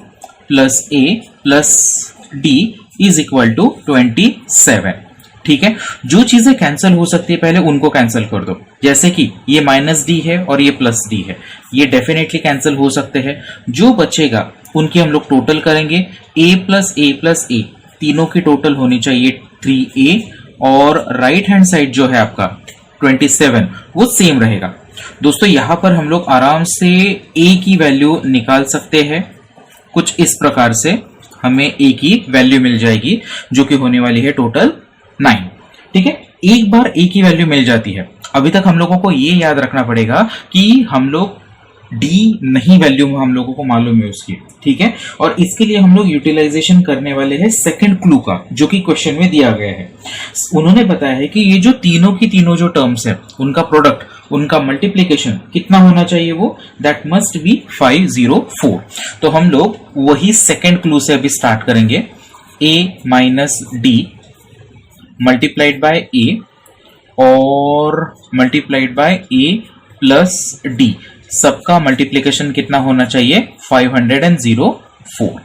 plus d is equal to 27। ठीक है, जो चीजें कैंसिल हो सकती है पहले उनको कैंसिल कर दो, जैसे कि ये माइनस डी है और ये प्लस डी है, ये डेफिनेटली कैंसिल हो सकते हैं। जो बचेगा उनकी हम लोग टोटल करेंगे, a प्लस a, तीनों की टोटल होनी चाहिए 3a, और राइट हैंड साइड जो है आपका 27 वो सेम रहेगा। दोस्तों यहाँ पर हम लोग आराम से a की वैल्यू निकाल सकते हैं, कुछ इस प्रकार से हमें a की वैल्यू मिल जाएगी, जो कि होने वाली है टोटल 9। ठीक है, एक बार a की वैल्यू मिल जाती है, अभी तक हम लोगों को ये याद रखना पड़ेगा कि हम लोग d नहीं वैल्यू हम लोगों को मालूम है उसकी। ठीक है, और इसके लिए हम लोग यूटिलाइजेशन करने वाले हैं सेकंड क्लू का, जो कि क्वेश्चन में दिया गया है। उन्होंने बताया है कि ये जो तीनों की तीनों जो टर्म्स है, उनका प्रोडक्ट, उनका मल्टीप्लीकेशन कितना होना चाहिए, वो दैट मस्ट बी 504। तो हम लोग वही सेकंड क्लू से अभी स्टार्ट करेंगे, a minus D multiplied by a और multiplied by a plus D, सबका मल्टीप्लिकेशन कितना होना चाहिए, 504।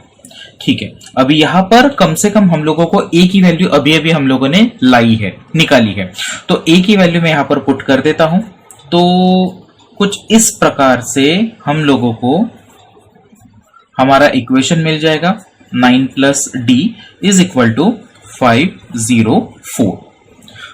ठीक है, अभी यहां पर कम से कम हम लोगों को a की वैल्यू अभी अभी हम लोगों ने लाई है, निकाली है। तो a की वैल्यू मैं यहां पर पुट कर देता हूं। तो कुछ इस प्रकार से हम लोगों को हमारा इक्वेशन मिल जाएगा 9 plus d is equal to 504।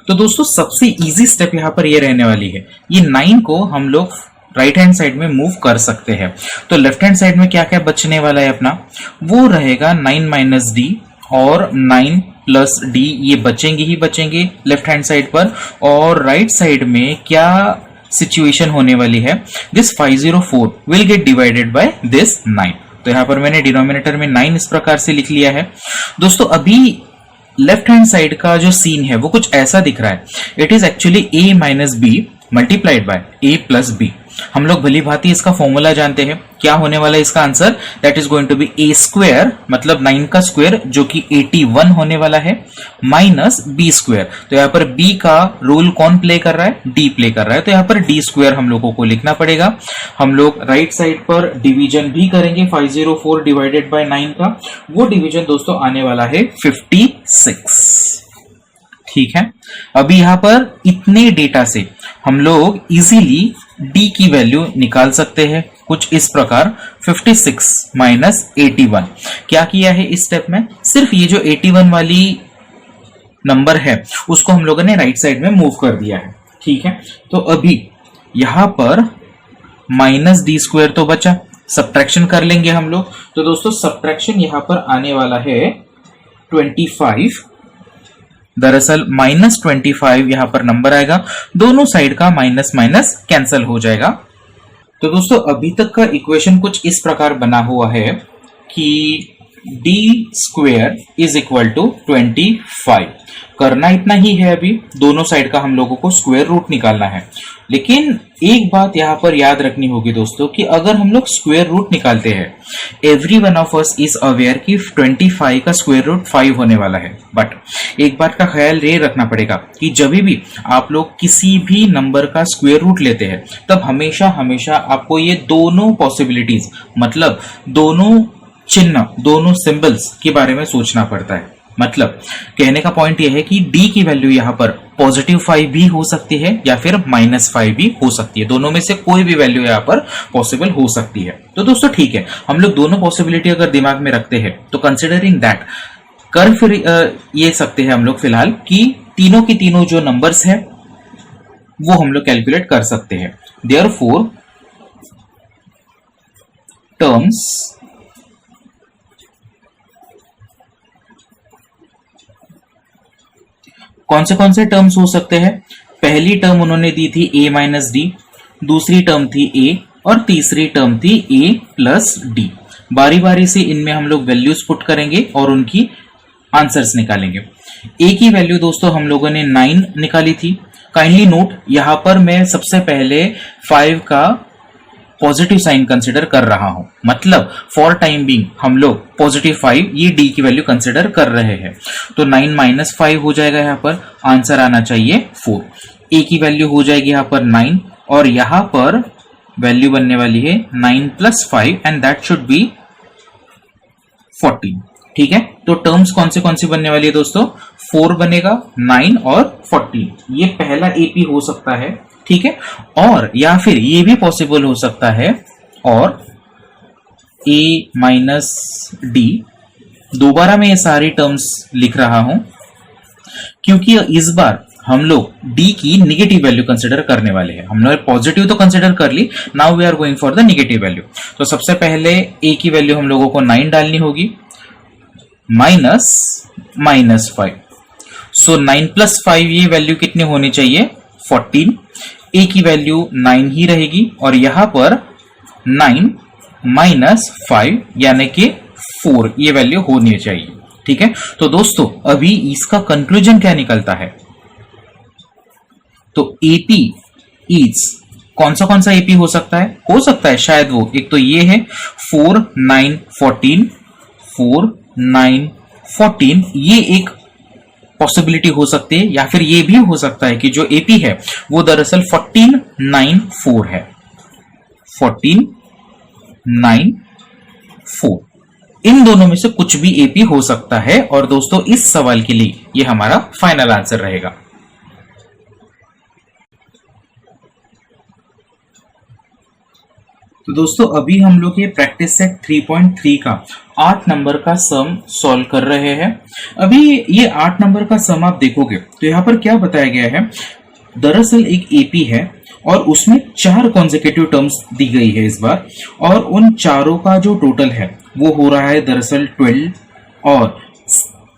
तो दोस्तों सबसे इजी स्टेप यहां पर ये रहने वाली है, ये 9 को हम लोग राइट हैंड साइड में मूव कर सकते हैं। तो लेफ्ट हैंड साइड में क्या क्या बचने वाला है अपना, वो रहेगा 9 माइनस डी और 9 प्लस डी, ये बचेंगे ही बचेंगे लेफ्ट हैंड साइड पर। और राइट साइड में क्या सिचुएशन होने वाली है, this 504 will get divided by this 9। तो यहां पर मैंने डिनोमिनेटर में 9 इस प्रकार से लिख लिया है। दोस्तों अभी लेफ्ट हैंड साइड का जो सीन है वो कुछ ऐसा दिख रहा है, it is actually a minus b multiplied by a plus b. हम लोग भली भांति इसका फॉर्मूला जानते हैं, क्या होने वाला है इसका answer, that is going to be a square, मतलब 9 का स्क्वायर जो कि 81 होने वाला है, माइनस b स्क्वायर। तो यहाँ पर b का रोल कौन प्ले कर रहा है, d प्ले कर रहा है, तो यहाँ पर d स्क्वायर हम लोगों को लिखना पड़ेगा। हम लोग राइट साइड पर डिवीजन भी करेंगे 504 डिवाइडेड बाय 9 का, वो डिवीजन दोस्तों आने वाला है 56। ठीक है, अभी यहां पर इतने डेटा से हम लोग इजीली d की वैल्यू निकाल सकते हैं कुछ इस प्रकार, 56 माइनस 81। क्या किया है इस स्टेप में, सिर्फ ये जो 81 वाली नंबर है उसको हम लोगों ने राइट साइड में मूव कर दिया है। ठीक है, तो अभी यहां पर माइनस डी स्क्वायर तो बचा, सब्ट्रैक्शन कर लेंगे हम लोग। तो दोस्तों सब्ट्रैक्शन यहां पर आने वाला है 25, दरअसल माइनस 25 यहां पर नंबर आएगा, दोनों साइड का माइनस माइनस कैंसल हो जाएगा। तो दोस्तों अभी तक का इक्वेशन कुछ इस प्रकार बना हुआ है कि d square is equal to 25। करना इतना ही है, अभी दोनों साइड का हम लोगों को स्क्वायर रूट निकालना है। लेकिन एक बात यहां पर याद रखनी होगी दोस्तों कि अगर हम लोग स्क्वायर रूट निकालते हैं, every one of us is aware कि 25 का स्क्वायर रूट 5 होने वाला है। बट एक बात का ख्याल ये रखना पड़ेगा कि जब भी आप लोग किसी भी नंबर का स्क्वायर रूट लेते हैं तब हमेशा हमेशा आपको ये दोनों पॉसिबिलिटीज, मतलब दोनों चिन्ह, दोनों सिंबल्स के बारे में सोचना पड़ता है। मतलब कहने का पॉइंट यह है कि d की वैल्यू यहां पर +5 भी हो सकती है या फिर -5 भी हो सकती है, दोनों में से कोई भी वैल्यू यहां पर पॉसिबल हो सकती है। तो दोस्तों ठीक है, हम लोग दोनों पॉसिबिलिटी अगर दिमाग में रखते हैं तो कंसिडरिंग दैट कर फिर ये सकते हैं हम लोग फिलहाल कि तीनों की तीनों जो नंबर्स है वो हम लोग कैलकुलेट कर सकते हैं। देयरफॉर टर्म्स कौन से टर्म्स हो सकते हैं, पहली टर्म उन्होंने दी थी a माइनस डी, दूसरी टर्म थी a और तीसरी टर्म थी a प्लस डी। बारी बारी से इनमें हम लोग वैल्यूज पुट करेंगे और उनकी आंसर्स निकालेंगे। a की वैल्यू दोस्तों हम लोगों ने 9 निकाली थी। काइंडली नोट, यहां पर मैं सबसे पहले 5 का पॉजिटिव साइन कंसिडर कर रहा हूं, मतलब फॉर टाइम बीइंग हम लोग +5 ये d की वैल्यू कंसिडर कर रहे हैं। तो 9 माइनस 5 हो जाएगा, यहां पर आंसर आना चाहिए 4। a की वैल्यू हो जाएगी यहां पर 9 और यहां पर वैल्यू बनने वाली है 9 plus 5 and that should be 14। ठीक है, तो टर्म्स कौन सी बनने वाली है दोस्तों, 4 बनेगा, 9 और 14। ये पहला एपी हो सकता है। ठीक है, और या फिर ये भी पॉसिबल हो सकता है और a माइनस डी, दोबारा मैं ये सारी टर्म्स लिख रहा हूं क्योंकि इस बार हम लोग d की निगेटिव वैल्यू कंसिडर करने वाले हैं। हमने पॉजिटिव तो कंसिडर कर ली, now we are going for the negative value. तो सबसे पहले a की वैल्यू हम लोगों को 9 डालनी होगी, -5। सो 9 प्लस 5 ये वैल्यू कितनी होनी चाहिए, 14। a की वैल्यू 9 ही रहेगी और यहां पर 9 माइनस 5 यानी कि 4 ये वैल्यू होनी चाहिए। ठीक है, तो दोस्तों अभी इसका कंक्लूजन क्या निकलता है, तो AP इज कौन सा AP हो सकता है शायद वो, एक तो ये है 4 9 14, 4 9 14, ये एक पॉसिबिलिटी हो सकती है, या फिर ये भी हो सकता है कि जो AP है वो दरअसल 14 9 4 है, 14 9 4। इन दोनों में से कुछ भी AP हो सकता है और दोस्तों इस सवाल के लिए ये हमारा फाइनल आंसर रहेगा। तो दोस्तों अभी हम लोग ये प्रैक्टिस सेट 3.3 का 8 नंबर का सम सॉल्व कर रहे हैं। अभी ये 8 नंबर का सम आप देखोगे तो यहाँ पर क्या बताया गया है, दरअसल एक एपी है और उसमें 4 कॉन्सेक्यूटिव टर्म्स दी गई है इस बार, और उन चारों का जो टोटल है वो हो रहा है दरअसल 12, और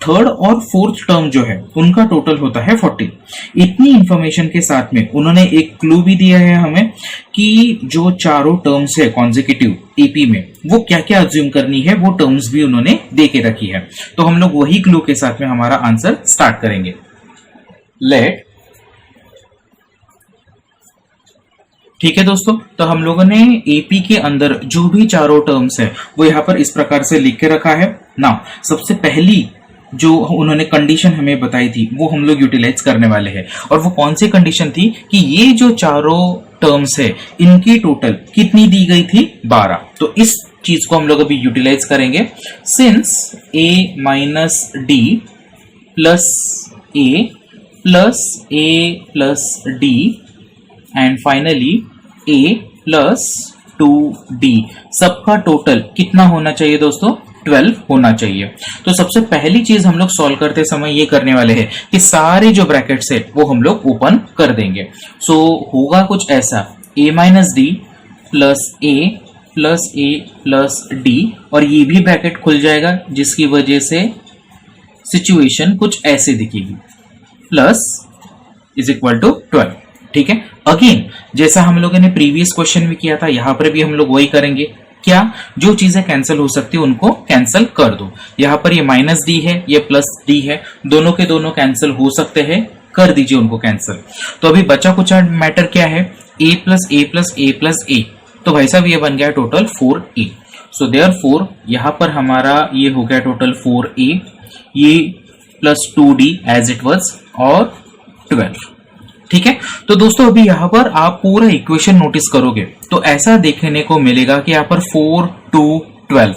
थर्ड और फोर्थ टर्म जो है उनका टोटल होता है 40। इतनी इंफॉर्मेशन के साथ में उन्होंने एक क्लू भी दिया है हमें कि जो चारों टर्म्स है कॉन्सेक्यूटिव एपी में वो क्या क्या अज्यूम करनी है, वो टर्म्स भी उन्होंने दे के रखी है। तो हम लोग वही क्लू के साथ में हमारा आंसर स्टार्ट करेंगे। लेट, ठीक है दोस्तों, तो हम लोगों ने एपी के अंदर जो भी चारों टर्म्स है वो यहाँ पर इस प्रकार से लिख के रखा है ना। सबसे पहली जो उन्होंने कंडीशन हमें बताई थी वो हम लोग यूटिलाइज करने वाले हैं, और वो कौन सी कंडीशन थी कि ये जो चारों टर्म्स है इनकी टोटल कितनी दी गई थी, 12। तो इस चीज को हम लोग अभी यूटिलाइज करेंगे। Since a minus D plus a plus a plus D and finally a plus 2d, सबका टोटल कितना होना चाहिए दोस्तों, 12 होना चाहिए। तो सबसे पहली चीज हम लोग सॉल्व करते समय ये करने वाले हैं कि सारे जो ब्रैकेट्स है वो हम लोग ओपन कर देंगे। सो होगा कुछ ऐसा, a minus D plus a plus a plus d, और ये भी ब्रैकेट खुल जाएगा जिसकी वजह से सिचुएशन कुछ ऐसे दिखेगी, प्लस इज इक्वल टू 12। ठीक है, अगेन जैसा हम लोगों ने प्रीवियस क्वेश्चन में किया था यहाँ पर भी हम लोग वही करेंगे। क्या, जो चीजें कैंसिल हो सकती है उनको कैंसिल कर दो। यहाँ पर ये माइनस डी है, ये प्लस डी है, दोनों के दोनों कैंसिल हो सकते हैं, कर दीजिए उनको कैंसिल। तो अभी बचा कुछ मैटर क्या है, a plus a plus a plus a, तो भाई साहब ये बन गया टोटल 4a। सो देयरफॉर यहाँ पर हमारा ये हो गया टोटल 4a, ये plus 2d as it was, और 12। ठीक है, तो दोस्तों अभी यहाँ पर आप पूरा इक्वेशन नोटिस करोगे तो ऐसा देखने को मिलेगा कि यहाँ पर 4, 2, 12,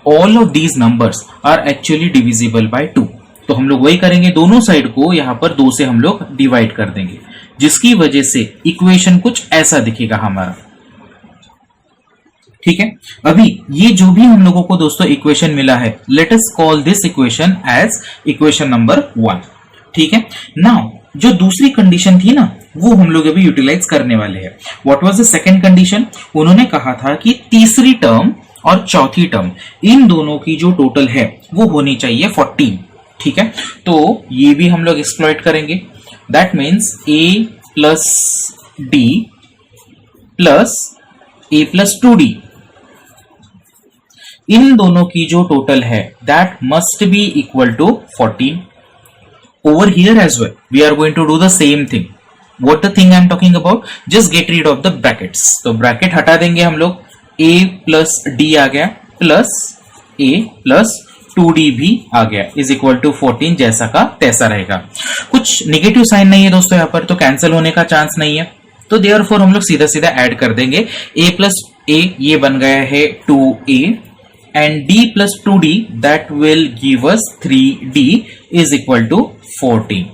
all of these numbers are actually divisible by 2। तो हम लोग वही करेंगे, दोनों साइड को यहाँ पर 2 से हम लोग डिवाइड कर देंगे, जिसकी वजह से इक्वेशन कुछ ऐसा दिखेगा हमारा। ठीक है, अभी ये जो भी हम लोगों को दोस्तों इक्वेशन मिला है, let us call this equation as equation number 1। ठीक है, नाउ जो दूसरी कंडीशन थी ना वो हम लोग अभी यूटिलाइज करने वाले हैं। What was the second condition, उन्होंने कहा था कि तीसरी टर्म और चौथी टर्म इन दोनों की जो टोटल है वो होनी चाहिए 14। ठीक है, तो ये भी हम लोग एक्सप्लॉइट करेंगे। That means a plus d plus a plus 2d, इन दोनों की जो टोटल है that must be equal to 14। Over here as well, we are going to do the same thing. What the thing I am talking about? Just get rid of the brackets. तो bracket हटा देंगे हम लोग, a plus d आ गया, plus a plus 2d भी आ गया, is equal to 14, जैसा का तैसा रहेगा। कुछ निगेटिव साइन नहीं है दोस्तों यहाँ पर, तो कैंसिल होने का चांस नहीं है। तो देयरफॉर हम लोग सीधा सीधा ऐड कर देंगे, a प्लस a ये बन गया है 2a, and d plus 2d that will give us 3d is equal to 14।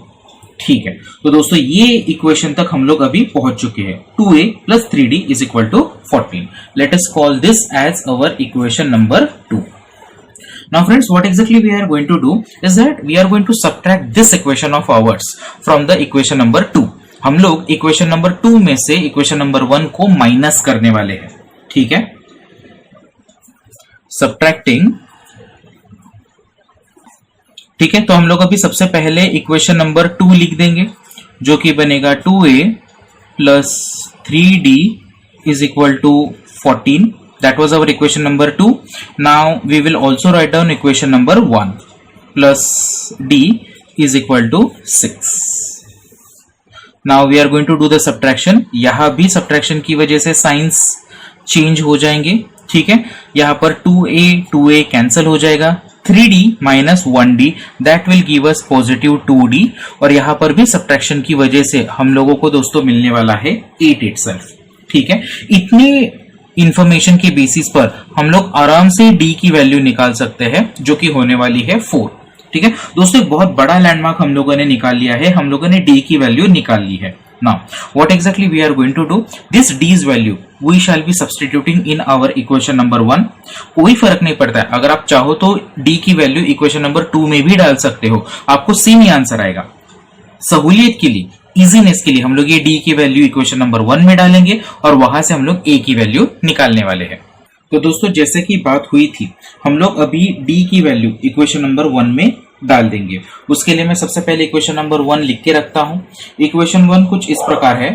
ठीक है, तो दोस्तों ये इक्वेशन तक हम लोग अभी पहुंच चुके हैं, 2a plus 3d is equal to 14। Let us call this as our equation number 2। Now friends, what exactly we are going to do is that we are going to subtract this equation of ours from the equation number 2। हम लोग equation number 2 में से equation number 1 को minus करने वाले हैं। ठीक है, सब्ट्रैक्टिंग। ठीक है, तो हम लोग अभी सबसे पहले इक्वेशन नंबर 2 लिख देंगे, जो कि बनेगा 2a plus 3d is equal to 14। That was our equation number 2। Now we will also write down equation number 1 plus d is equal to 6। Now we are going to do the subtraction. यहां भी subtraction की वजह से science change हो जाएंगे। ठीक है, यहां पर 2a कैंसिल हो जाएगा, 3d minus 1d that will give us positive 2d, और यहां पर भी सब्ट्रैक्शन की वजह से हम लोगों को दोस्तों मिलने वाला है 8 इटसेल्फ। ठीक है, इतनी इंफॉर्मेशन के बेसिस पर हम लोग आराम से d की वैल्यू निकाल सकते हैं, जो कि होने वाली है 4। ठीक है दोस्तों, एक बहुत बड़ा लैंडमार्क हम लोगों ने निकाल लिया है, हम लोगों ने d की वैल्यू निकाल ली है। Now, what exactly we are going to do? This d's value we shall be substituting in our equation number 1. कोई फर्क नहीं पड़ता है, अगर आप चाहो तो d की वैल्यू इक्वेशन नंबर 2 में भी डाल सकते हो, आपको सेम ही आंसर आएगा. सहूलियत के लिए, इजीनेस के लिए हम लोग ये d की वैल्यू इक्वेशन नंबर 1 में डालेंगे और वहां से हम लोग a की वैल्यू निकालने वाले हैं. तो दोस्तों जैसे कि बात हुई थी, हम लोग अभी d की वैल्यू इक्वेशन नंबर 1 में डाल देंगे. उसके लिए मैं सबसे पहले इक्वेशन नंबर 1 लिख के रखता हूं. इक्वेशन 1 कुछ इस प्रकार है,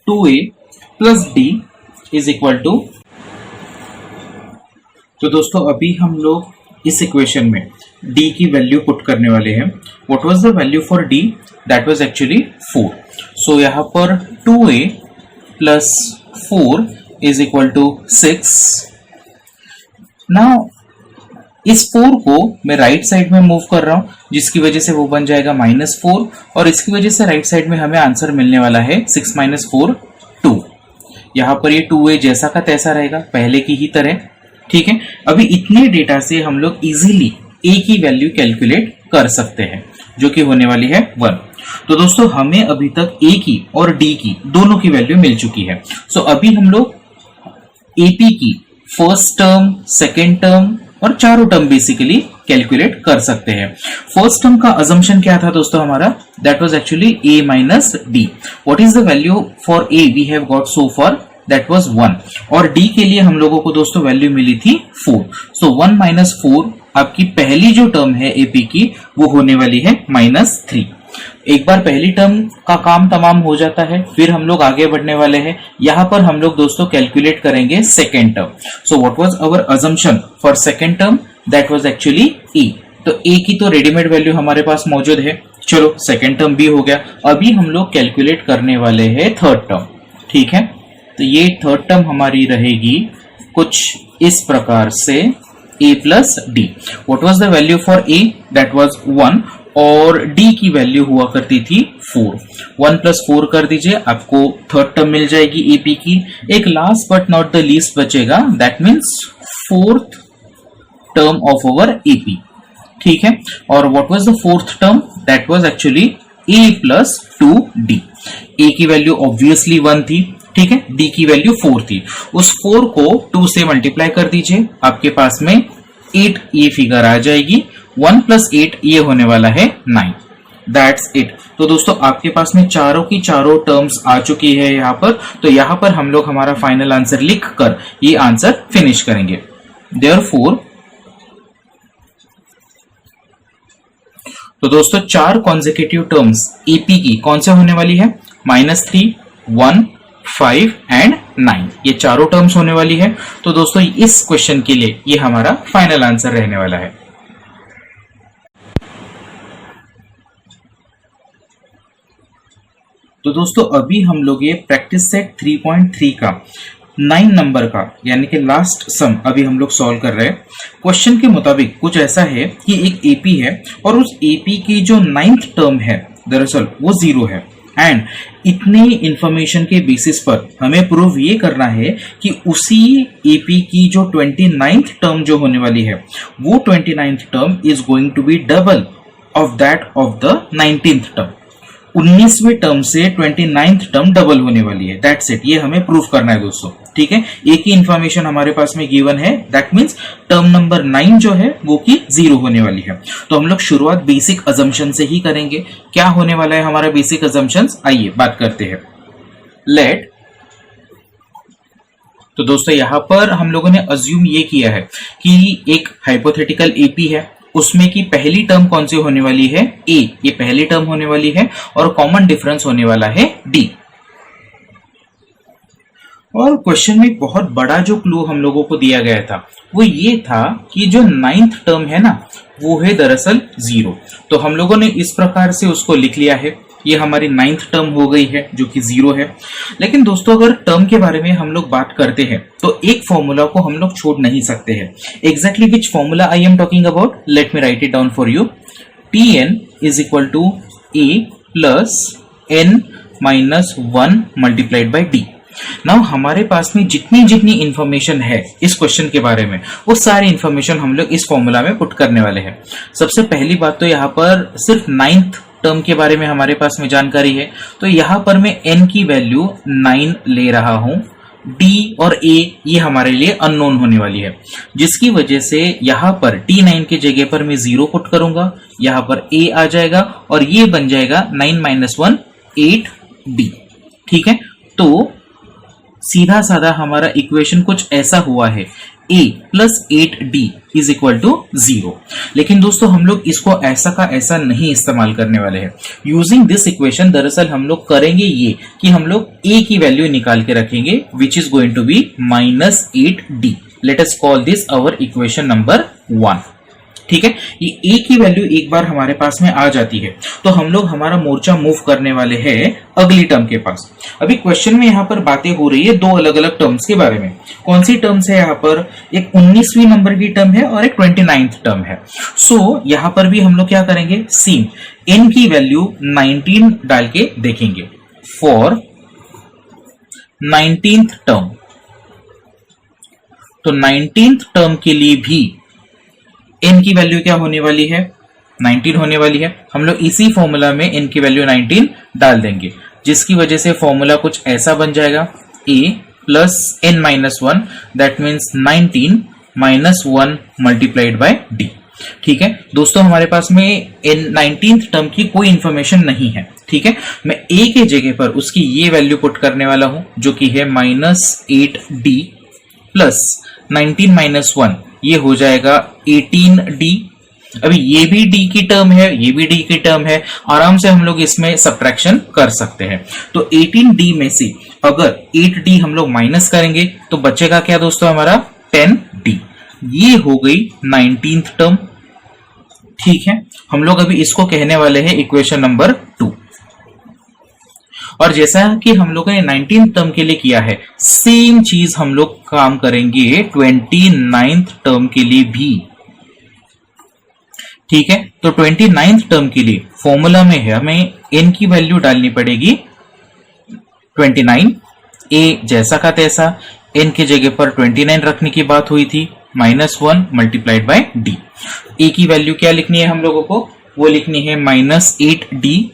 2a plus d is equal to. तो दोस्तों अभी हम लोग इस इक्वेशन में d की वैल्यू पुट करने वाले हैं. What was the value for d? That was actually 4. So यहां पर 2a plus 4 is equal to 6. Now इस 4 को मैं राइट साइड में मूव कर रहा हूं, जिसकी वजह से वो बन जाएगा -4 और इसकी वजह से राइट साइड में हमें आंसर मिलने वाला है 6 - 4 2. यहां पर ये 2a जैसा का तैसा रहेगा, पहले की ही तरह. ठीक है, अभी इतने डेटा से हम लोग इजीली a की वैल्यू कैलकुलेट कर सकते हैं, जो कि होने वाली है 1. तो दोस्तों हमें अभी तक a की और d की दोनों की वैल्यू मिल चुकी है. सो अभी हम लोग AP की फर्स्ट टर्म, सेकेंड टर्म और चारों टर्म बेसिकली कैलकुलेट कर सकते हैं. फर्स्ट टर्म का अजम्पशन क्या था दोस्तों हमारा? That was actually a minus d. What is the value for a we have got so far? That was 1. और d के लिए हम लोगों को दोस्तों वैल्यू मिली थी 4. सो 1 माइनस 4 आपकी पहली जो टर्म है AP की वो होने वाली है -3. एक बार पहली टर्म का काम तमाम हो जाता है, फिर हम लोग आगे बढ़ने वाले हैं. यहां पर हम लोग दोस्तों कैलकुलेट करेंगे second term. So what was our assumption for second term? That was actually a. तो a की तो रेडीमेड वैल्यू हमारे पास मौजूद है. चलो सेकेंड टर्म भी हो गया. अभी हम लोग कैलकुलेट करने वाले हैं थर्ड टर्म. ठीक है, तो ये थर्ड टर्म हमारी रहेगी कुछ इस प्रकार से, a plus d. What was the value for a? That was 1 और d की वैल्यू हुआ करती थी 4. 1 प्लस 4 कर दीजिए, आपको थर्ड टर्म मिल जाएगी AP की. एक last but not the least बचेगा, that means fourth term of our AP. ठीक है, और what was the fourth term? That was actually a plus 2d. a की वैल्यू ऑब्वियसली 1 थी. ठीक है, d की वैल्यू 4 थी. उस 4 को 2 से मल्टीप्लाई कर दीजिए, आपके पास में 8 ये फिगर आ जाएगी. 1 प्लस 8 ये होने वाला है 9. That's it. तो दोस्तों आपके पास में चारों की चारों टर्म्स आ चुकी है यहां पर. तो यहां पर हम लोग हमारा फाइनल आंसर लिख कर ये आंसर फिनिश करेंगे. देयरफॉर तो दोस्तों चार कॉन्सेक्यूटिव टर्म्स AP की कौन से होने वाली है? -3, 1, 5 एंड 9. ये चारों टर्म्स होने वाली है. तो दोस्तों इस क्वेश्चन के लिए ये हमारा फाइनल आंसर रहने वाला है. तो दोस्तों अभी हम लोग ये प्रैक्टिस सेट 3.3 का 9 नंबर का यानी कि लास्ट सम अभी हम लोग सॉल्व कर रहे हैं. क्वेश्चन के मुताबिक कुछ ऐसा है कि एक AP है और उस AP की जो 9th टर्म है दरअसल वो 0 है. एंड इतने इंफॉर्मेशन के बेसिस पर हमें प्रूव ये करना है कि उसी AP की जो 29th टर्म जो होने वाली है वो 29th term is going to be double of that of the 19th term. 19वें टर्म से 29th टर्म डबल होने वाली है. That's it. ये हमें प्रूव करना है दोस्तों. ठीक है, एक ही इंफॉर्मेशन हमारे पास में गिवन है. दैट मींस टर्म नंबर 9 जो है वो की 0 होने वाली है. तो हम लोग शुरुआत बेसिक अजम्पशन से ही करेंगे. क्या होने वाला है हमारा बेसिक अजम्पशंस? आइए बात करते हैं. लेट तो दोस्तों यहां पर हम लोगों ने अज्यूम ये किया है कि एक हाइपोथेटिकल AP है, उसमें की पहली टर्म कौन सी होने वाली है? A. ये पहली टर्म होने वाली है और कॉमन डिफरेंस होने वाला है D. और क्वेश्चन में बहुत बड़ा जो क्लू हम लोगों को दिया गया था वो ये था कि जो 9th टर्म है ना वो है दरअसल 0. तो हम लोगों ने इस प्रकार से उसको लिख लिया है. ये हमारी 9th टर्म हो गई है जो कि 0 है. लेकिन दोस्तों अगर टर्म के बारे में हम लोग बात करते हैं तो एक फॉर्मूला को हम लोग छोड़ नहीं सकते हैं. Exactly which formula I am talking about? Let me write it down for you. Tn is equal to A plus N minus 1 multiplied by D. नाउ हमारे पास में जितनी जितनी इंफॉर्मेशन है इस क्वेश्चन के बारे में वो सारी इंफॉर्मेशन हम लोग इस फॉर्मूला में पुट करने वाले हैं. सबसे पहली बात तो यहाँ पर सिर्फ 9th टर्म के बारे में हमारे पास में जानकारी है, तो यहां पर मैं n की वैल्यू 9 ले रहा हूं, d और a ये हमारे लिए अननोन होने वाली है, जिसकी वजह से यहां पर t9 के जगह पर मैं 0 पुट करूंगा, यहां पर a आ जाएगा और ये बन जाएगा 9 - 1 8d। ठीक है, तो सीधा साधा हमारा इक्वेशन कुछ ऐसा हुआ है, a + 8d = 0। लेकिन दोस्तों हम लोग इसको ऐसा का ऐसा नहीं इस्तेमाल करने वाले हैं। यूजिंग दिस इक्वेशन दरअसल हम लोग करेंगे ये कि हम लोग a की वैल्यू निकाल के रखेंगे, which is going to be -8d। Let us call this our equation number 1। ठीक है, ये a की वैल्यू एक बार हमारे पास में आ जाती है तो हम लोग हमारा मोर्चा मूव करने वाले हैं अगली टर्म के पास। अभी क्वेश्चन में यहाँ पर बातें हो रही है दो अलग अलग टर्म्स के बारे में। कौन सी टर्म्स है यहाँ पर? एक 19वीं नंबर की टर्म है और एक 29th टर्म है। सो यहाँ पर भी हम लोग क्या करेंगे, सेम n की वैल्यू 19 डाल के देखेंगे फॉर 19th टर्म। तो 19th टर्म के लिए भी n की वैल्यू क्या होने वाली है, 19 होने वाली है। हम लोग इसी फॉर्मूला में n की वैल्यू 19 डाल देंगे, जिसकी वजह से फॉर्मूला कुछ ऐसा बन जाएगा, a + n - 1 that means 19 - 1 multiplied by d। ठीक है दोस्तों, हमारे पास में 19th टर्म की कोई इंफॉर्मेशन नहीं है। ठीक है, मैं a के जगह पर उसकी ये वैल्यू पुट करने वाला हूं, जो कि है -8d + 19 - 1 ये हो जाएगा 18d। अभी ये भी d की टर्म है, ये भी d की टर्म है, आराम से हम लोग इसमें सब्ट्रैक्शन कर सकते हैं। तो 18d में से अगर 8d हम लोग माइनस करेंगे तो बचेगा क्या दोस्तों हमारा 10d। ये हो गई 19th टर्म। ठीक है, हम लोग अभी इसको कहने वाले हैं इक्वेशन नंबर 2। और जैसा कि हम लोगों ने 19th टर्म के लिए किया है, सेम चीज हम लोग काम करेंगे 29th टर्म के लिए भी। ठीक है, तो 29th टर्म के लिए फॉर्मूला में है हमें n की वैल्यू डालनी पड़ेगी 29, a जैसा का तैसा, n के जगह पर 29 रखने की बात हुई थी, -1 मल्टीप्लाइड बाय d। a की वैल्यू क्या लिखनी है हम लोगों को, वो लिखनी है -8d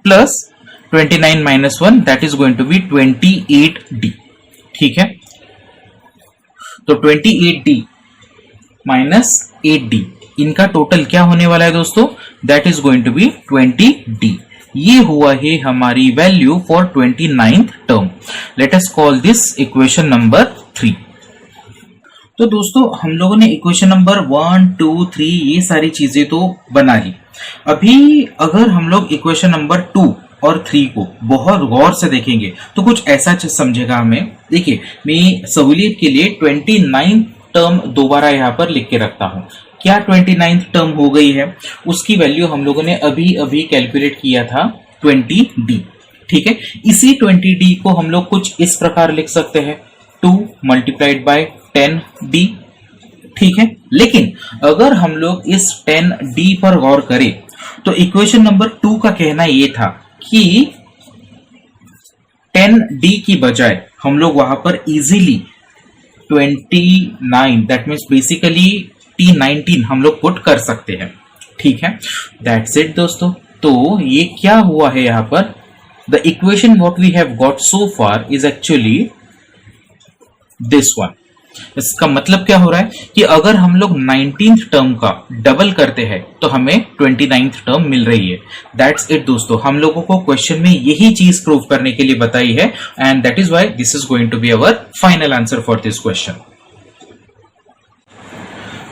+ 29 - 1 that is going to be 28d। ठीक है, तो 28d - 8d इनका टोटल क्या होने वाला है दोस्तों, that is going to be 20d। ये हुआ है हमारी value for 29th term. Let us call this equation number 3। तो दोस्तों हम लोगों ने इक्वेशन नंबर 1, 2, 3 ये सारी चीजें तो बना ली। अभी अगर हम लोग इक्वेशन नंबर 2 और 3 को बहुत गौर से देखेंगे तो कुछ ऐसा समझेगा हमें। देखिए, मैं सहूलियत के लिए 29th टर्म दोबारा यहाँ पर लिख के रखता हूं। क्या 29th टर्म हो गई है, उसकी वैल्यू हम लोगों ने अभी अभी कैलकुलेट किया था 20d। ठीक है, इसी 20d को हम लोग कुछ इस प्रकार लिख सकते हैं 2 मल्टीप्लाइड बाय 10d। ठीक है, लेकिन अगर हम लोग इस 10d पर गौर करें तो इक्वेशन नंबर 2 का कहना यह था कि 10d की बजाय हम लोग वहां पर easily 29 that means basically t19 हम लोग पुट कर सकते हैं। ठीक है, दैट्स इट दोस्तों। तो ये क्या हुआ है यहाँ पर, the equation what we have got so far is actually this one. इसका मतलब क्या हो रहा है कि अगर हम लोग 19th टर्म का डबल करते हैं तो हमें 29th टर्म मिल रही है। दैट्स इट दोस्तों, हम लोगों को क्वेश्चन में यही चीज प्रूव करने के लिए बताई है and that is why this is going to be our final answer for this question.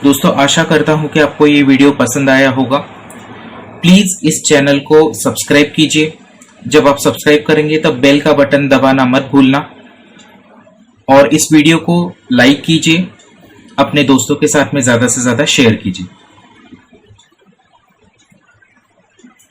दोस्तों आशा करता हूं कि आपको ये वीडियो पसंद आया होगा। प्लीज इस चैनल को सब्सक्राइब कीजिए। जब आप सब्सक्राइब करेंगे तब बेल का बटन दबाना मत भूलना और इस वीडियो को लाइक कीजिए, अपने दोस्तों के साथ में ज्यादा से ज्यादा शेयर कीजिए।